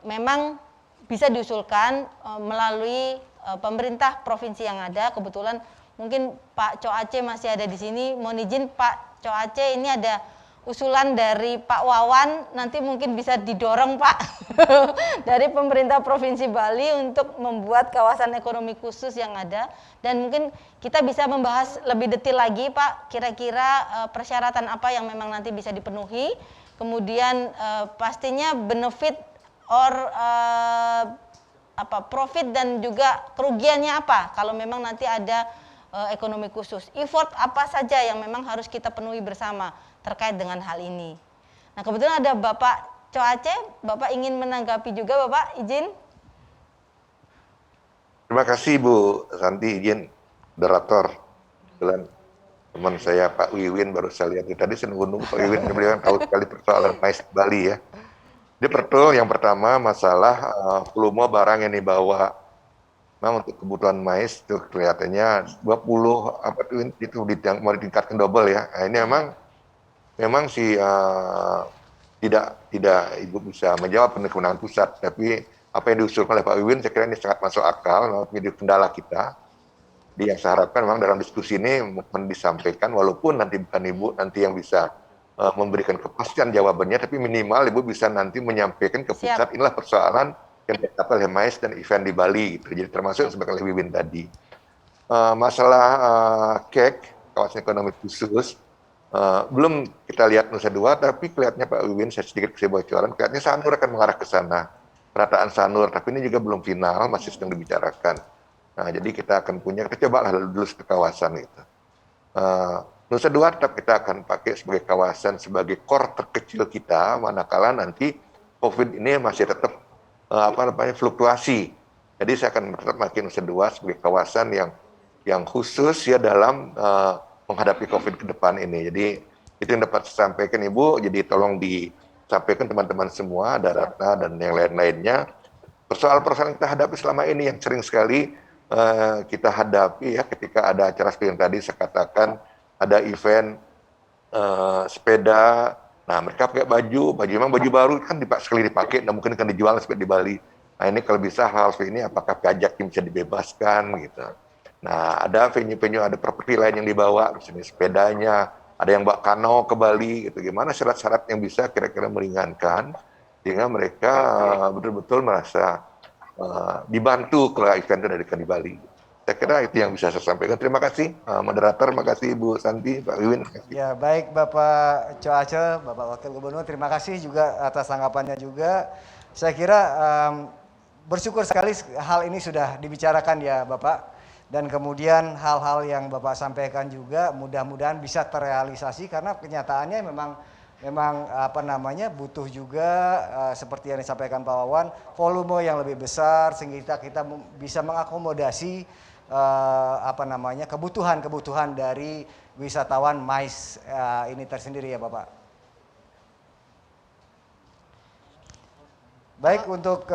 memang bisa diusulkan melalui pemerintah provinsi yang ada. Kebetulan mungkin Pak Co Aceh masih ada di sini. Mohon izin Pak Co Aceh, ini ada usulan dari Pak Wawan, nanti mungkin bisa didorong Pak dari pemerintah Provinsi Bali untuk membuat kawasan ekonomi khusus yang ada, dan mungkin kita bisa membahas lebih detail lagi Pak, kira-kira persyaratan apa yang memang nanti bisa dipenuhi, kemudian pastinya benefit or profit dan juga kerugiannya apa kalau memang nanti ada ekonomi khusus, effort apa saja yang memang harus kita penuhi bersama terkait dengan hal ini. Nah kebetulan ada Bapak Co Aceh, Bapak ingin menanggapi juga Bapak, izin. Terima kasih Bu Santi, izin moderator. Kebetulan teman saya Pak Wiwin baru saya lihat tadi, saya nunggu Pak Wiwin, beliau tahu sekali persoalan MICE Bali ya. Jadi betul, yang pertama masalah volume barang yang dibawa. Memang untuk kebutuhan MICE itu kelihatannya 20 itu mau ditingkatkan double ya. Nah, ini memang sih tidak Ibu bisa menjawab kewenangan pusat, tapi apa yang diusulkan oleh Pak Wiwin saya kira ini sangat masuk akal, menjadi kendala kita. Jadi yang saya harapkan memang dalam diskusi ini mungkin disampaikan, walaupun nanti bukan Ibu nanti yang bisa memberikan kepastian jawabannya, tapi minimal Ibu bisa nanti menyampaikan ke pusat. Siap. Inilah persoalan yang dihadapi oleh MICE dan event di Bali gitu. Jadi termasuk sebagai oleh Wiwin tadi. Masalah KEK, kawasan ekonomi khusus, belum kita lihat Nusa Dua, tapi kelihatannya Pak Wiwin, saya sedikit kasih bocoran, kelihatannya Sanur akan mengarah ke sana, perataan Sanur, tapi ini juga belum final, masih sedang dibicarakan. Nah, jadi kita akan punya, kita cobalah dulu ke kawasan itu. Nusa Dua tetap kita akan pakai sebagai kawasan, sebagai core terkecil kita, manakala nanti COVID ini masih tetap fluktuasi. Jadi saya akan tetap pakai Nusa Dua sebagai kawasan yang khusus ya dalam menghadapi COVID ke depan ini. Jadi itu yang dapat saya sampaikan Ibu, jadi tolong disampaikan teman-teman semua, ada Ratna dan yang lain-lainnya. Persoalan-persoalan yang kita hadapi selama ini yang sering sekali kita hadapi ya ketika ada acara seperti yang tadi saya katakan, ada event sepeda, nah mereka pakai baju memang baju baru kan sekali dipakai, dan mungkin akan dijual seperti di Bali. Nah ini kalau bisa hal seperti ini apakah pajaknya bisa dibebaskan gitu. Nah, ada venue-venue, ada properti lain yang dibawa, misalnya sepedanya, ada yang bawa kano ke Bali, gitu. Gimana syarat-syarat yang bisa kira-kira meringankan, sehingga mereka betul-betul merasa dibantu kalau event itu dari Bali. Saya kira itu yang bisa saya sampaikan. Terima kasih, moderator, terima kasih Ibu Santi, Pak Wiwin. Ya, baik Bapak Co Aceh, Bapak Wakil Gubernur, terima kasih juga atas tanggapannya juga. Saya kira bersyukur sekali hal ini sudah dibicarakan ya Bapak. Dan kemudian hal-hal yang Bapak sampaikan juga mudah-mudahan bisa terrealisasi, karena kenyataannya memang butuh juga seperti yang disampaikan Pak Wawan, volume yang lebih besar sehingga kita bisa mengakomodasi kebutuhan dari wisatawan MICE ini tersendiri ya Bapak. Baik, untuk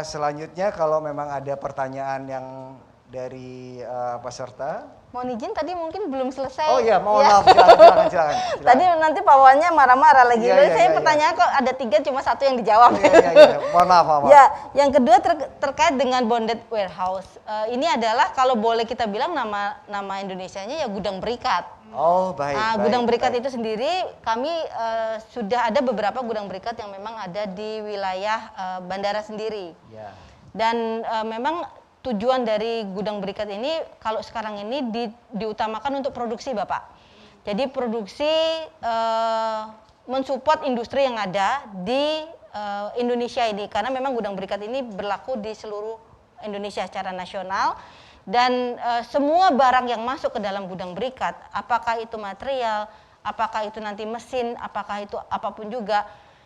selanjutnya kalau memang ada pertanyaan yang dari peserta. Mohon izin tadi mungkin belum selesai. Oh iya, mohon maaf, silakan. Tadi nanti Pak Wawannya marah-marah lagi. Saya pertanyaan kok ada 3 cuma 1 yang dijawab. Mohon maaf, Pak. Ya, yang kedua terkait dengan bonded warehouse. Ini adalah kalau boleh kita bilang nama Indonesianya ya gudang berikat. Oh, baik. Gudang berikat itu sendiri kami sudah ada beberapa gudang berikat yang memang ada di wilayah bandara sendiri. Ya. Dan memang tujuan dari gudang berikat ini kalau sekarang ini diutamakan untuk produksi, Bapak. Jadi produksi mensupport industri yang ada di Indonesia ini, karena memang gudang berikat ini berlaku di seluruh Indonesia secara nasional, dan semua barang yang masuk ke dalam gudang berikat, apakah itu material, apakah itu nanti mesin, apakah itu apapun juga,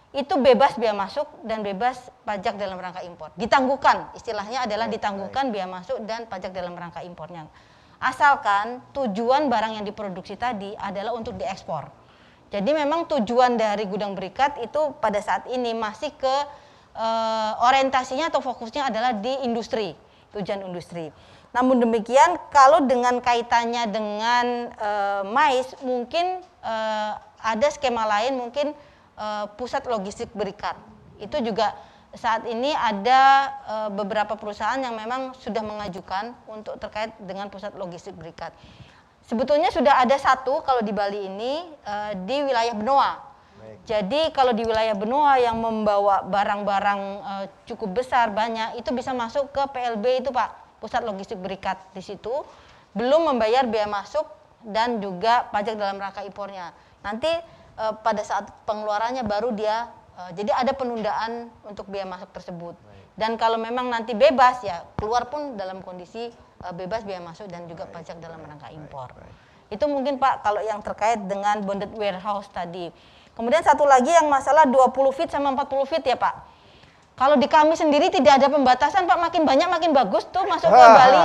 itu bebas biaya masuk dan bebas pajak dalam rangka impor. Ditangguhkan, istilahnya adalah ditangguhkan biaya masuk dan pajak dalam rangka impornya. Asalkan tujuan barang yang diproduksi tadi adalah untuk diekspor. Jadi memang tujuan dari gudang berikat itu pada saat ini masih ke orientasinya atau fokusnya adalah di industri, tujuan industri. Namun demikian, kalau dengan kaitannya dengan mais, mungkin ada skema lain, mungkin pusat logistik berikat. Itu juga saat ini ada beberapa perusahaan yang memang sudah mengajukan untuk terkait dengan pusat logistik berikat. Sebetulnya sudah ada satu kalau di Bali ini di wilayah Benoa. Jadi kalau di wilayah Benoa yang membawa barang-barang cukup besar, banyak, itu bisa masuk ke PLB itu, Pak, pusat logistik berikat di situ, belum membayar biaya masuk dan juga pajak dalam rangka impornya. Nanti pada saat pengeluarannya baru dia, jadi ada penundaan untuk biaya masuk tersebut. Dan kalau memang nanti bebas, ya keluar pun dalam kondisi bebas biaya masuk dan juga pajak dalam rangka impor. Itu mungkin, Pak, kalau yang terkait dengan bonded warehouse tadi. Kemudian satu lagi yang masalah 20 feet sama 40 feet ya, Pak. Kalau di kami sendiri tidak ada pembatasan, Pak, makin banyak makin bagus tuh masuk ke Bali.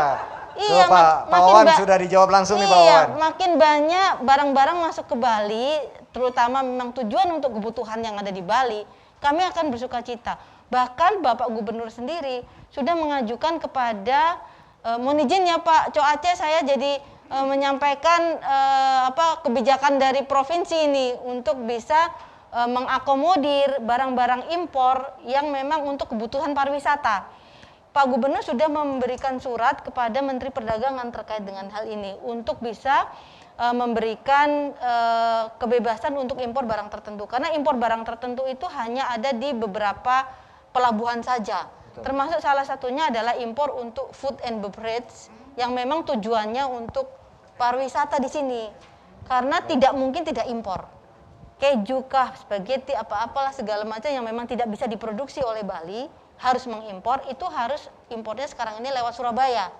Iya, Pak Wawan sudah dijawab langsung nih, Pak Wawan. Iya, makin banyak barang-barang masuk ke Bali, terutama memang tujuan untuk kebutuhan yang ada di Bali, kami akan bersuka cita. Bahkan Bapak Gubernur sendiri sudah mengajukan kepada, mohon izin ya Pak Co Aceh, saya jadi menyampaikan kebijakan dari provinsi ini untuk bisa mengakomodir barang-barang impor yang memang untuk kebutuhan pariwisata. Pak Gubernur sudah memberikan surat kepada Menteri Perdagangan terkait dengan hal ini untuk bisa memberikan kebebasan untuk impor barang tertentu, karena impor barang tertentu itu hanya ada di beberapa pelabuhan saja. Betul. Termasuk salah satunya adalah impor untuk food and beverage yang memang tujuannya untuk pariwisata di sini, karena tidak mungkin tidak impor. Keju kah, spaghetti, apa-apalah segala macam yang memang tidak bisa diproduksi oleh Bali harus mengimpor, itu harus impornya sekarang ini lewat Surabaya.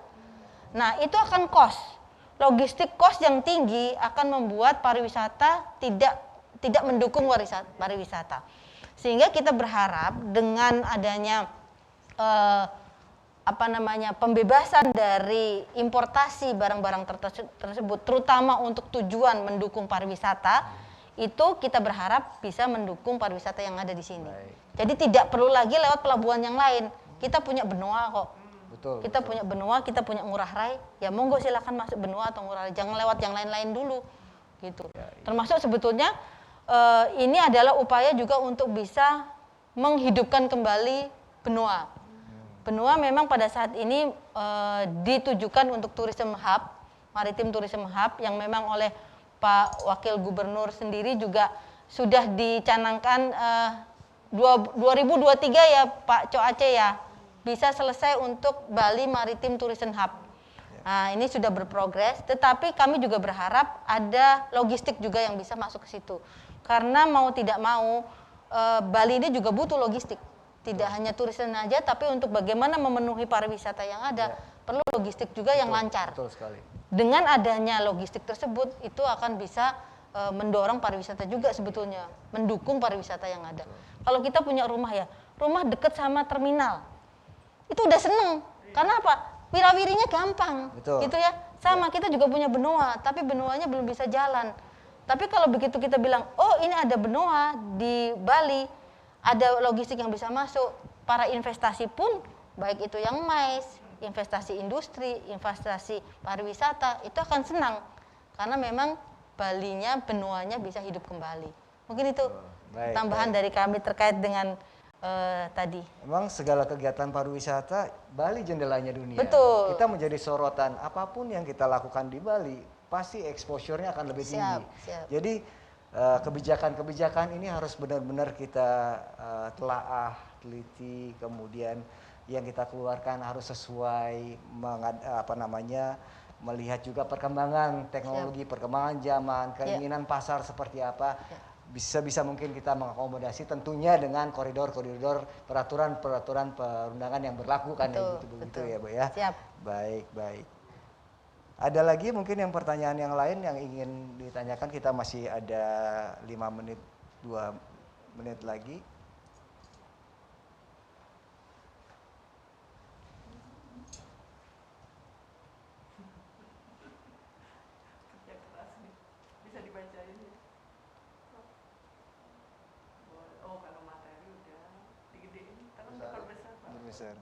Nah, itu akan cost. Logistik cost yang tinggi akan membuat pariwisata tidak mendukung pariwisata. Sehingga kita berharap dengan adanya pembebasan dari importasi barang-barang tersebut, terutama untuk tujuan mendukung pariwisata, itu kita berharap bisa mendukung pariwisata yang ada di sini. Jadi tidak perlu lagi lewat pelabuhan yang lain. Kita punya Benoa kok. Kita punya Benoa, kita punya Ngurah Rai. Ya monggo silakan masuk Benoa atau Ngurah Rai. Jangan lewat yang lain-lain dulu. Gitu. Termasuk sebetulnya ini adalah upaya juga untuk bisa menghidupkan kembali Benoa. Benoa memang pada saat ini ditujukan untuk tourism hub, maritim tourism hub, yang memang oleh Pak Wakil Gubernur sendiri juga sudah dicanangkan 2023 ya Pak Co Aceh ya, bisa selesai untuk Bali Maritim Tourism Hub. Nah, ini sudah berprogres, tetapi kami juga berharap ada logistik juga yang bisa masuk ke situ. Karena mau tidak mau Bali ini juga butuh logistik. Tidak hanya turisme saja, tapi untuk bagaimana memenuhi pariwisata yang ada, perlu logistik juga yang lancar. Betul sekali. Dengan adanya logistik tersebut, itu akan bisa mendorong pariwisata juga sebetulnya, mendukung pariwisata yang ada. Kalau kita punya rumah ya, rumah dekat sama terminal, itu udah seneng. Karena apa? Wirawirinya gampang, gitu ya. Sama kita juga punya Benoa, tapi Benoanya belum bisa jalan. Tapi kalau begitu kita bilang, oh ini ada Benoa di Bali, ada logistik yang bisa masuk, para investasi pun, baik itu yang mais, investasi industri, investasi pariwisata, itu akan senang. Karena memang Balinya, Benoanya bisa hidup kembali. Mungkin itu tambahan dari kami terkait dengan tadi. Memang segala kegiatan pariwisata, Bali jendelanya dunia. Betul. Kita menjadi sorotan, apapun yang kita lakukan di Bali, pasti exposure-nya akan lebih tinggi. Siap. Jadi kebijakan-kebijakan ini harus benar-benar kita telaah, teliti, kemudian yang kita keluarkan harus sesuai melihat juga perkembangan teknologi, perkembangan zaman, keinginan pasar seperti apa. Bisa mungkin kita mengakomodasi tentunya dengan koridor-koridor peraturan perundangan yang berlaku kan begitu ya Bu ya. Siap. Baik. Ada lagi mungkin yang pertanyaan yang lain yang ingin ditanyakan, kita masih ada 5 menit 2 menit lagi. Besar.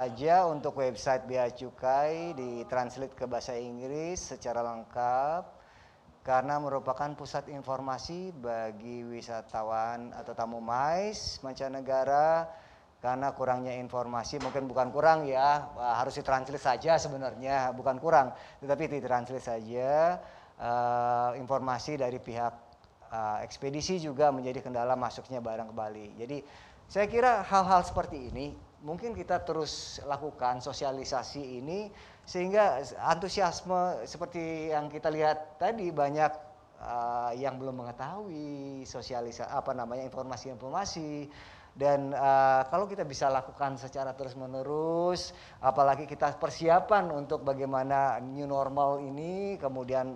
Aja untuk website Bea Cukai ditranslate ke bahasa Inggris secara lengkap karena merupakan pusat informasi bagi wisatawan atau tamu MICE mancanegara. Karena kurangnya informasi, mungkin bukan kurang ya, harus ditranslate saja sebenarnya, bukan kurang, tetapi ditranslate saja. Informasi dari pihak ekspedisi juga menjadi kendala masuknya barang ke Bali. Jadi saya kira hal-hal seperti ini mungkin kita terus lakukan sosialisasi ini sehingga antusiasme seperti yang kita lihat tadi, banyak yang belum mengetahui sosialisasi informasi-informasi. Dan kalau kita bisa lakukan secara terus-menerus, apalagi kita persiapan untuk bagaimana new normal ini, kemudian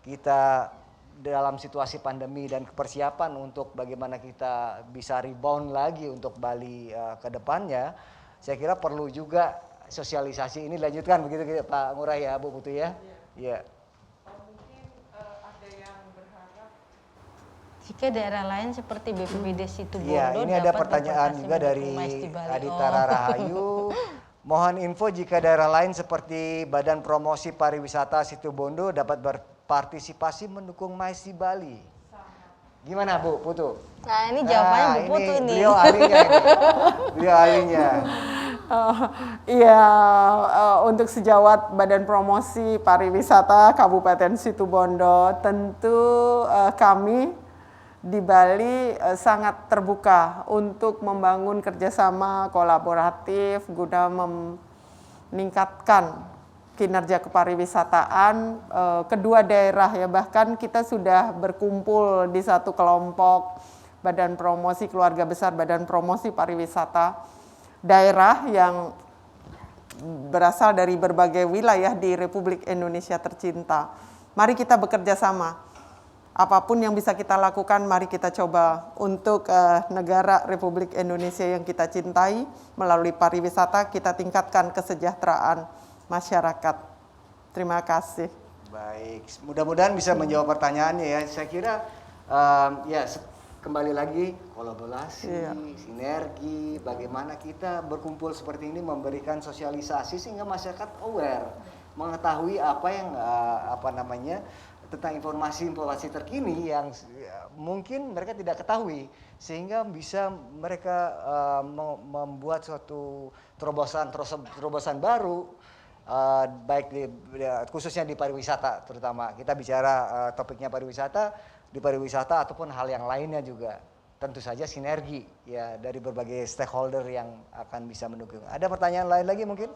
kita dalam situasi pandemi dan persiapan untuk bagaimana kita bisa rebound lagi untuk Bali ke depannya, saya kira perlu juga sosialisasi ini dilanjutkan begitu Pak Ngurah ya, Bu Putu ya. Iya. Jika daerah lain seperti BPBD Situbondo ya, ini ada pertanyaan juga dari Adita Rahayu. Mohon info jika daerah lain seperti Badan Promosi Pariwisata Situbondo dapat berpartisipasi mendukung MICE di Bali. Gimana Bu Putu? Nah ini jawabannya Bu Putu ini. Beliau ahlinya ini. Beliau ahlinya. Iya, untuk sejawat Badan Promosi Pariwisata Kabupaten Situbondo, tentu kami di Bali sangat terbuka untuk membangun kerjasama kolaboratif guna meningkatkan kinerja kepariwisataan kedua daerah ya. Bahkan kita sudah berkumpul di satu kelompok Badan Promosi Keluarga Besar Badan Promosi Pariwisata daerah yang berasal dari berbagai wilayah di Republik Indonesia tercinta. Mari kita bekerja sama. Apapun yang bisa kita lakukan, mari kita coba untuk negara Republik Indonesia yang kita cintai. Melalui pariwisata kita tingkatkan kesejahteraan masyarakat. Terima kasih. Baik, mudah-mudahan bisa menjawab pertanyaannya ya. Saya kira kembali lagi kolaborasi, sinergi, bagaimana kita berkumpul seperti ini memberikan sosialisasi sehingga masyarakat aware, mengetahui apa yang tentang informasi-informasi terkini yang mungkin mereka tidak ketahui, sehingga bisa mereka membuat suatu terobosan baru, baik khususnya di pariwisata terutama. Kita bicara topiknya pariwisata, di pariwisata ataupun hal yang lainnya juga. Tentu saja sinergi ya dari berbagai stakeholder yang akan bisa mendukung. Ada pertanyaan lain lagi mungkin?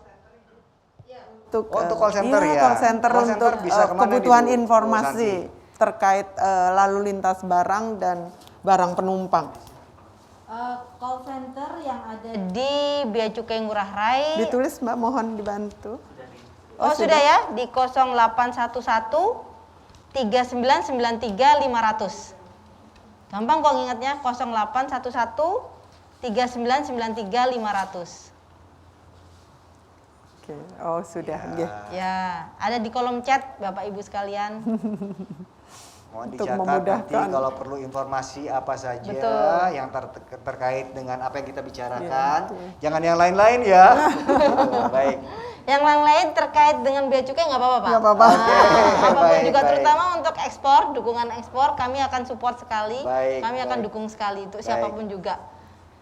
Untuk call center ya. Call center untuk bisa kebutuhan informasi terkait lalu lintas barang dan barang penumpang. Call center yang ada di Bea Cukai Ngurah Rai. Ditulis Mbak, mohon dibantu. Sudah ya, di 0811 3993 500. Gampang kok ingatnya, 0811 3993 500. Oke, sudah. Ya, ada di kolom chat Bapak Ibu sekalian. Mohon dicatat nanti kalau perlu informasi apa saja yang terkait dengan apa yang kita bicarakan. Jangan yang lain-lain ya. Baik. Yang lain-lain terkait dengan bea cukai nggak apa-apa Pak? Nggak apa-apa. Apapun juga terutama untuk ekspor, dukungan ekspor kami akan support sekali. Kami akan dukung sekali itu siapapun juga.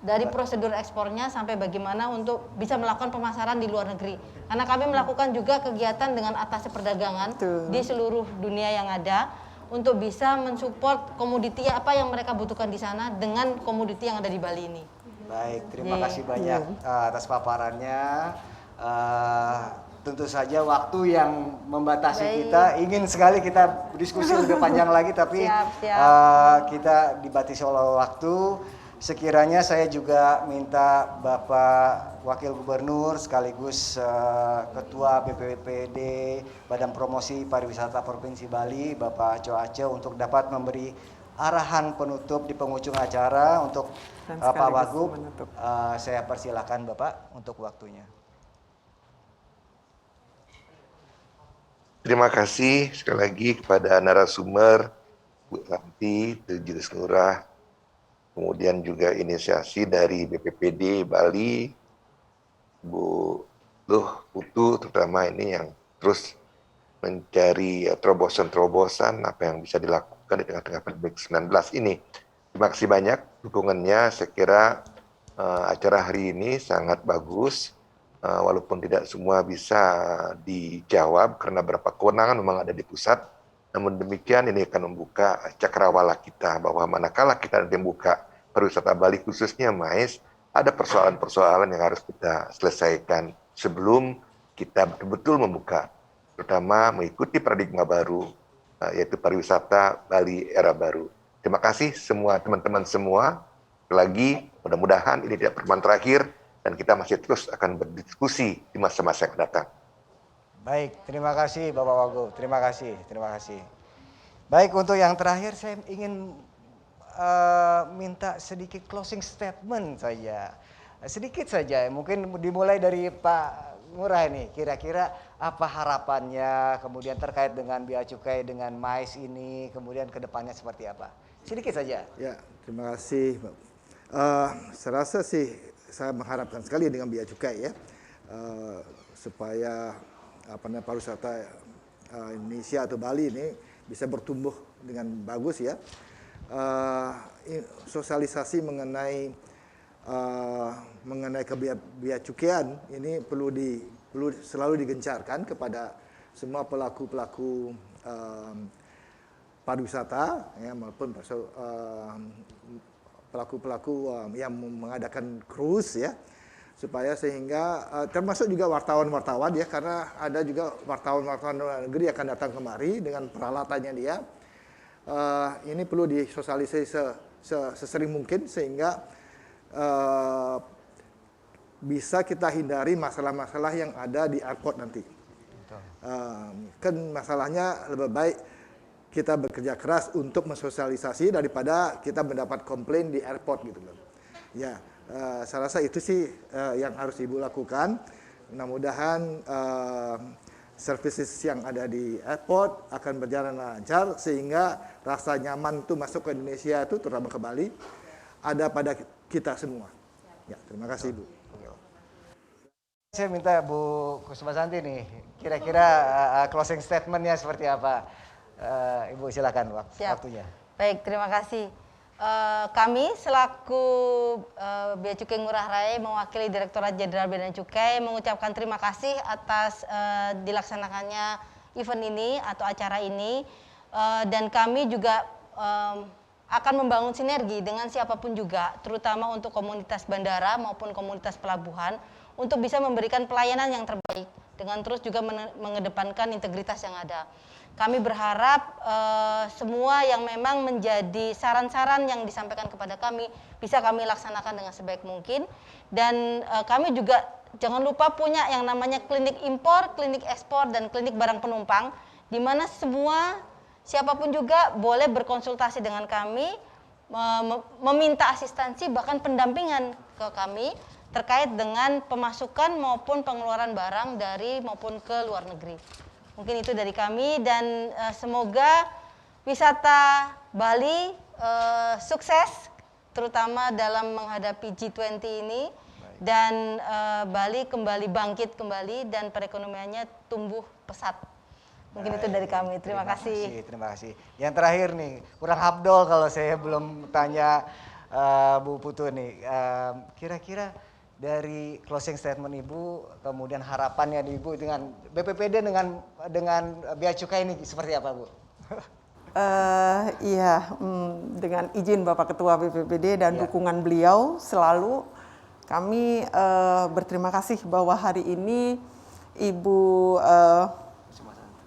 Dari prosedur ekspornya sampai bagaimana untuk bisa melakukan pemasaran di luar negeri. Karena kami melakukan juga kegiatan dengan atas perdagangan di seluruh dunia yang ada untuk bisa mensupport komoditi apa yang mereka butuhkan di sana dengan komoditi yang ada di Bali ini. Baik, terima kasih banyak atas paparannya. Tentu saja waktu yang membatasi kita, ingin sekali kita diskusi lebih panjang lagi, tapi kita dibatasi oleh waktu. Sekiranya saya juga minta Bapak Wakil Gubernur sekaligus Ketua BPPD Badan Promosi Pariwisata Provinsi Bali, Bapak Cho Aceh, untuk dapat memberi arahan penutup di penghujung acara untuk Pak Wagub. Saya persilakan Bapak untuk waktunya. Terima kasih sekali lagi kepada narasumber, Bu Ranti, Jelis Lurah, kemudian juga inisiasi dari BPPD Bali, Bu Luh Putu, terutama ini yang terus mencari terobosan-terobosan apa yang bisa dilakukan di tengah-tengah pandemi 19 ini. Terima kasih banyak dukungannya. Saya kira acara hari ini sangat bagus, walaupun tidak semua bisa dijawab karena beberapa kewenangan memang ada di pusat. Namun demikian ini akan membuka cakrawala kita bahwa manakala kita nanti membuka pariwisata Bali khususnya MAIS, ada persoalan-persoalan yang harus kita selesaikan sebelum kita betul-betul membuka, terutama mengikuti paradigma baru, yaitu pariwisata Bali era baru. Terima kasih semua teman-teman semua. Lagi mudah-mudahan ini tidak pertemuan terakhir dan kita masih terus akan berdiskusi di masa-masa yang akan datang. Baik, terima kasih Bapak Wagub, terima kasih. Baik, untuk yang terakhir saya ingin minta sedikit closing statement saja. Sedikit saja, mungkin dimulai dari Pak Ngurah ini. Kira-kira apa harapannya, kemudian terkait dengan Bea Cukai dengan MAIS ini, kemudian ke depannya seperti apa? Sedikit saja. Ya, terima kasih. Saya rasa sih saya mengharapkan sekali dengan Bea Cukai ya, supaya pariwisata Indonesia atau Bali ini bisa bertumbuh dengan bagus ya. Sosialisasi mengenai bea cukaian ini perlu selalu digencarkan kepada semua pelaku pariwisata ya, maupun pelaku-pelaku yang mengadakan cruise ya, supaya sehingga termasuk juga wartawan-wartawan ya, karena ada juga wartawan-wartawan luar negeri akan datang kemari dengan peralatannya dia. Ini perlu disosialisasi sesering mungkin sehingga bisa kita hindari masalah-masalah yang ada di airport nanti. Kan masalahnya lebih baik kita bekerja keras untuk mensosialisasi daripada kita mendapat komplain di airport gitu loh. Ya, saya rasa itu sih yang harus Ibu lakukan. Mudah-mudahan services yang ada di airport akan berjalan lancar sehingga rasa nyaman itu masuk ke Indonesia itu terutama ke Bali ada pada kita semua. Ya, terima kasih Ibu. Saya minta Bu Kusuma-Santi nih, kira-kira closing statement-nya seperti apa? Ibu silakan waktunya. Baik, terima kasih. Kami selaku Bea Cukai Ngurah Rai mewakili Direktorat Jenderal Bea dan Cukai mengucapkan terima kasih atas dilaksanakannya event ini atau acara ini, dan kami juga akan membangun sinergi dengan siapapun juga, terutama untuk komunitas bandara maupun komunitas pelabuhan untuk bisa memberikan pelayanan yang terbaik dengan terus juga mengedepankan integritas yang ada. Kami berharap semua yang memang menjadi saran-saran yang disampaikan kepada kami bisa kami laksanakan dengan sebaik mungkin, dan kami juga jangan lupa punya yang namanya klinik impor, klinik ekspor, dan klinik barang penumpang, di mana semua siapapun juga boleh berkonsultasi dengan kami, meminta asistensi bahkan pendampingan ke kami terkait dengan pemasukan maupun pengeluaran barang dari maupun ke luar negeri. Mungkin itu dari kami, dan semoga wisata Bali sukses terutama dalam menghadapi G20 ini. Dan Bali kembali bangkit kembali dan perekonomiannya tumbuh pesat. Mungkin itu dari kami. Terima kasih. Terima kasih. Yang terakhir nih, kurang Abdul kalau saya belum tanya Bu Putu nih, kira-kira dari closing statement Ibu, kemudian harapannya Ibu dengan BPPD dengan Bea Cukai ini seperti apa, Bu? Iya, dengan izin Bapak Ketua BPPD dan dukungan beliau selalu kami berterima kasih bahwa hari ini Ibu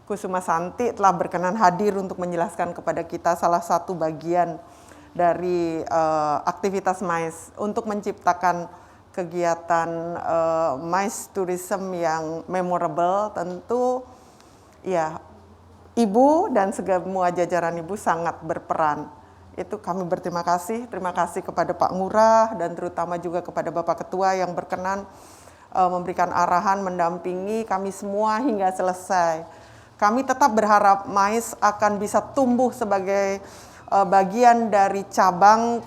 Kusuma Santi telah berkenan hadir untuk menjelaskan kepada kita salah satu bagian dari aktivitas MICE untuk menciptakan kegiatan MICE Tourism yang memorable. Tentu ya Ibu dan semua jajaran Ibu sangat berperan. Itu kami berterima kasih kepada Pak Ngurah dan terutama juga kepada Bapak Ketua yang berkenan memberikan arahan, mendampingi kami semua hingga selesai. Kami tetap berharap MICE akan bisa tumbuh sebagai bagian dari cabang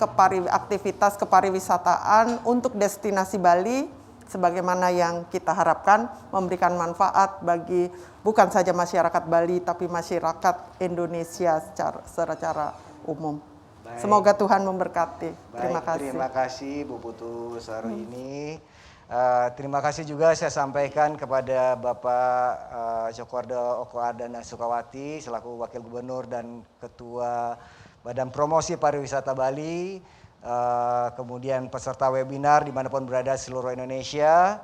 aktivitas kepariwisataan untuk destinasi Bali sebagaimana yang kita harapkan, memberikan manfaat bagi bukan saja masyarakat Bali tapi masyarakat Indonesia secara umum. Baik. Semoga Tuhan memberkati. Terima kasih. Terima kasih Bu Putu Saru ini. Terima kasih juga saya sampaikan kepada Bapak Cokordo Oko Ardana Sukawati selaku Wakil Gubernur dan Ketua Badan Promosi Pariwisata Bali, kemudian peserta webinar dimanapun berada seluruh Indonesia.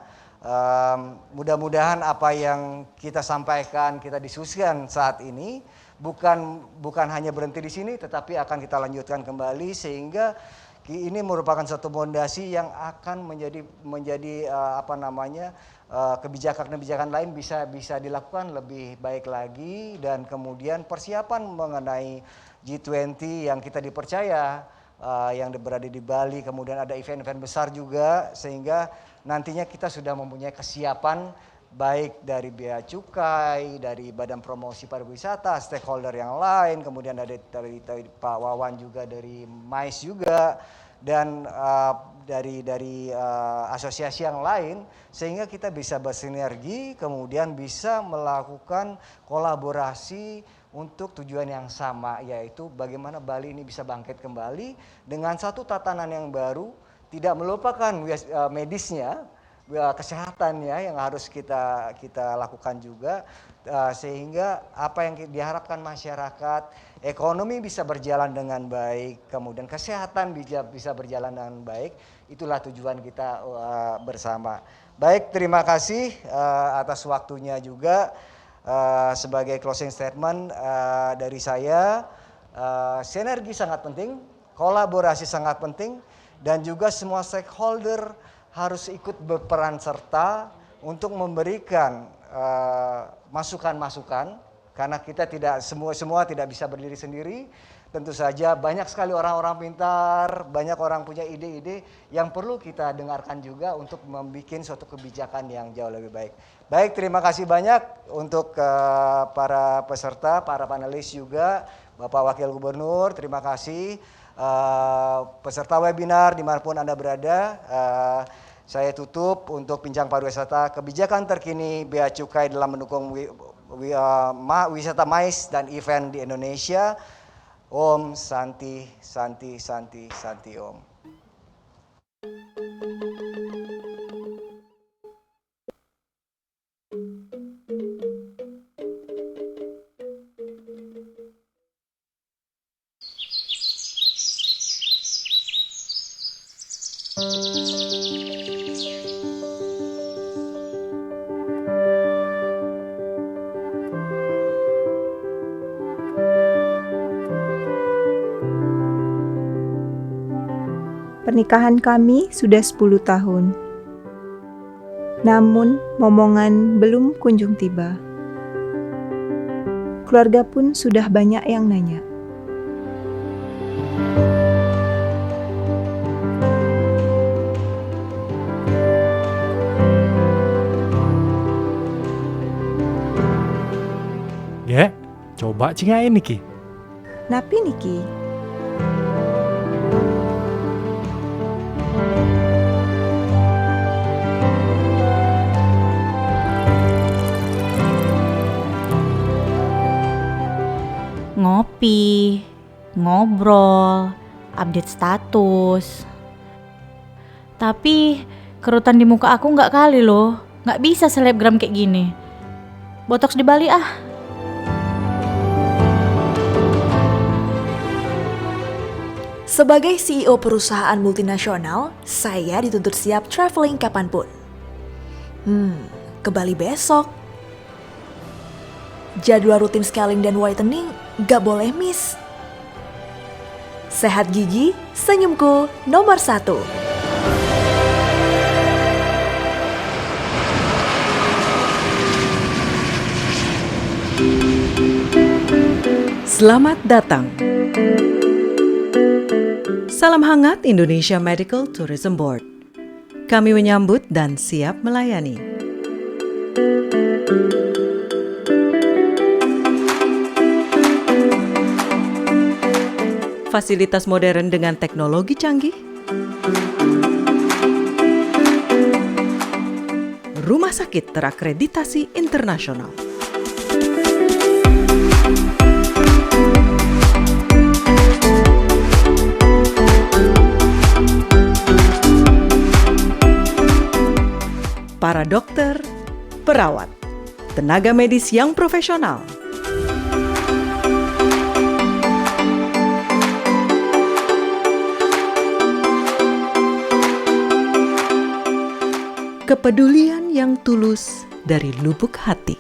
Mudah-mudahan apa yang kita sampaikan, kita diskusikan saat ini bukan hanya berhenti di sini, tetapi akan kita lanjutkan kembali sehingga ini merupakan satu fondasi yang akan menjadi kebijakan-kebijakan lain bisa dilakukan lebih baik lagi, dan kemudian persiapan mengenai G20 yang kita dipercaya yang berada di Bali, kemudian ada event-event besar juga sehingga nantinya kita sudah mempunyai kesiapan baik dari Bea Cukai, dari Badan Promosi Pariwisata, stakeholder yang lain, kemudian ada dari Pak Wawan juga dari MICE juga, dan dari asosiasi yang lain, sehingga kita bisa bersinergi, kemudian bisa melakukan kolaborasi untuk tujuan yang sama, yaitu bagaimana Bali ini bisa bangkit kembali dengan satu tatanan yang baru, tidak melupakan medisnya, kesehatannya yang harus kita lakukan juga, sehingga apa yang diharapkan masyarakat, ekonomi bisa berjalan dengan baik, kemudian kesehatan bisa berjalan dengan baik, itulah tujuan kita bersama. Baik, terima kasih atas waktunya juga. Sebagai closing statement dari saya, sinergi sangat penting, kolaborasi sangat penting, dan juga semua stakeholder harus ikut berperan serta untuk memberikan masukan-masukan, karena kita semua tidak bisa berdiri sendiri. Tentu saja banyak sekali orang-orang pintar, banyak orang punya ide-ide yang perlu kita dengarkan juga untuk membuat suatu kebijakan yang jauh lebih baik. Baik, terima kasih banyak untuk para peserta, para panelis juga, Bapak Wakil Gubernur, terima kasih. Peserta webinar dimanapun Anda berada, saya tutup untuk Bincang Pariwisata, kebijakan terkini Bea Cukai dalam mendukung wisata MICE dan event di Indonesia. Om Santi, Santi, Santi, Santi Om. Pernikahan kami sudah 10 tahun. Namun, momongan belum kunjung tiba. Keluarga pun sudah banyak yang nanya. Ge, coba cingain niki. Napi niki? Ngopi, ngobrol, update status. Tapi kerutan di muka aku nggak kali loh, nggak bisa selebgram kayak gini. Botox di Bali ah. Sebagai CEO perusahaan multinasional, saya dituntut siap traveling kapanpun. Ke Bali besok. Jadwal rutin scaling dan whitening gak boleh miss. Sehat gigi, senyumku nomor 1. Selamat datang. Salam hangat Indonesia Medical Tourism Board. Kami menyambut dan siap melayani. Fasilitas modern dengan teknologi canggih. Rumah sakit terakreditasi internasional. Para dokter, perawat, tenaga medis yang profesional. Kepedulian yang tulus dari lubuk hati.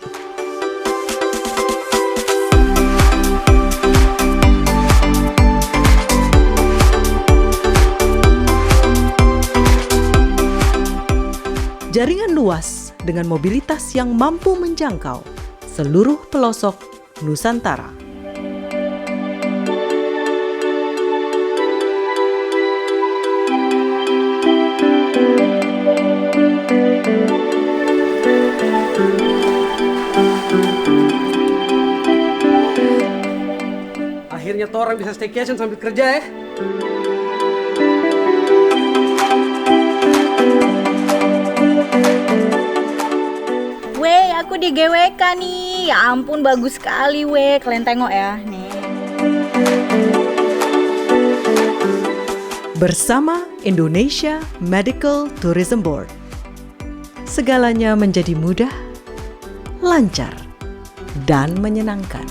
Jaringan luas dengan mobilitas yang mampu menjangkau seluruh pelosok Nusantara. Akhirnya tuh orang bisa staycation sambil kerja ya. Weh, aku di GWK nih. Ya ampun, bagus sekali weh. Kalian tengok ya, nih. Bersama Indonesia Medical Tourism Board, segalanya menjadi mudah, lancar, dan menyenangkan.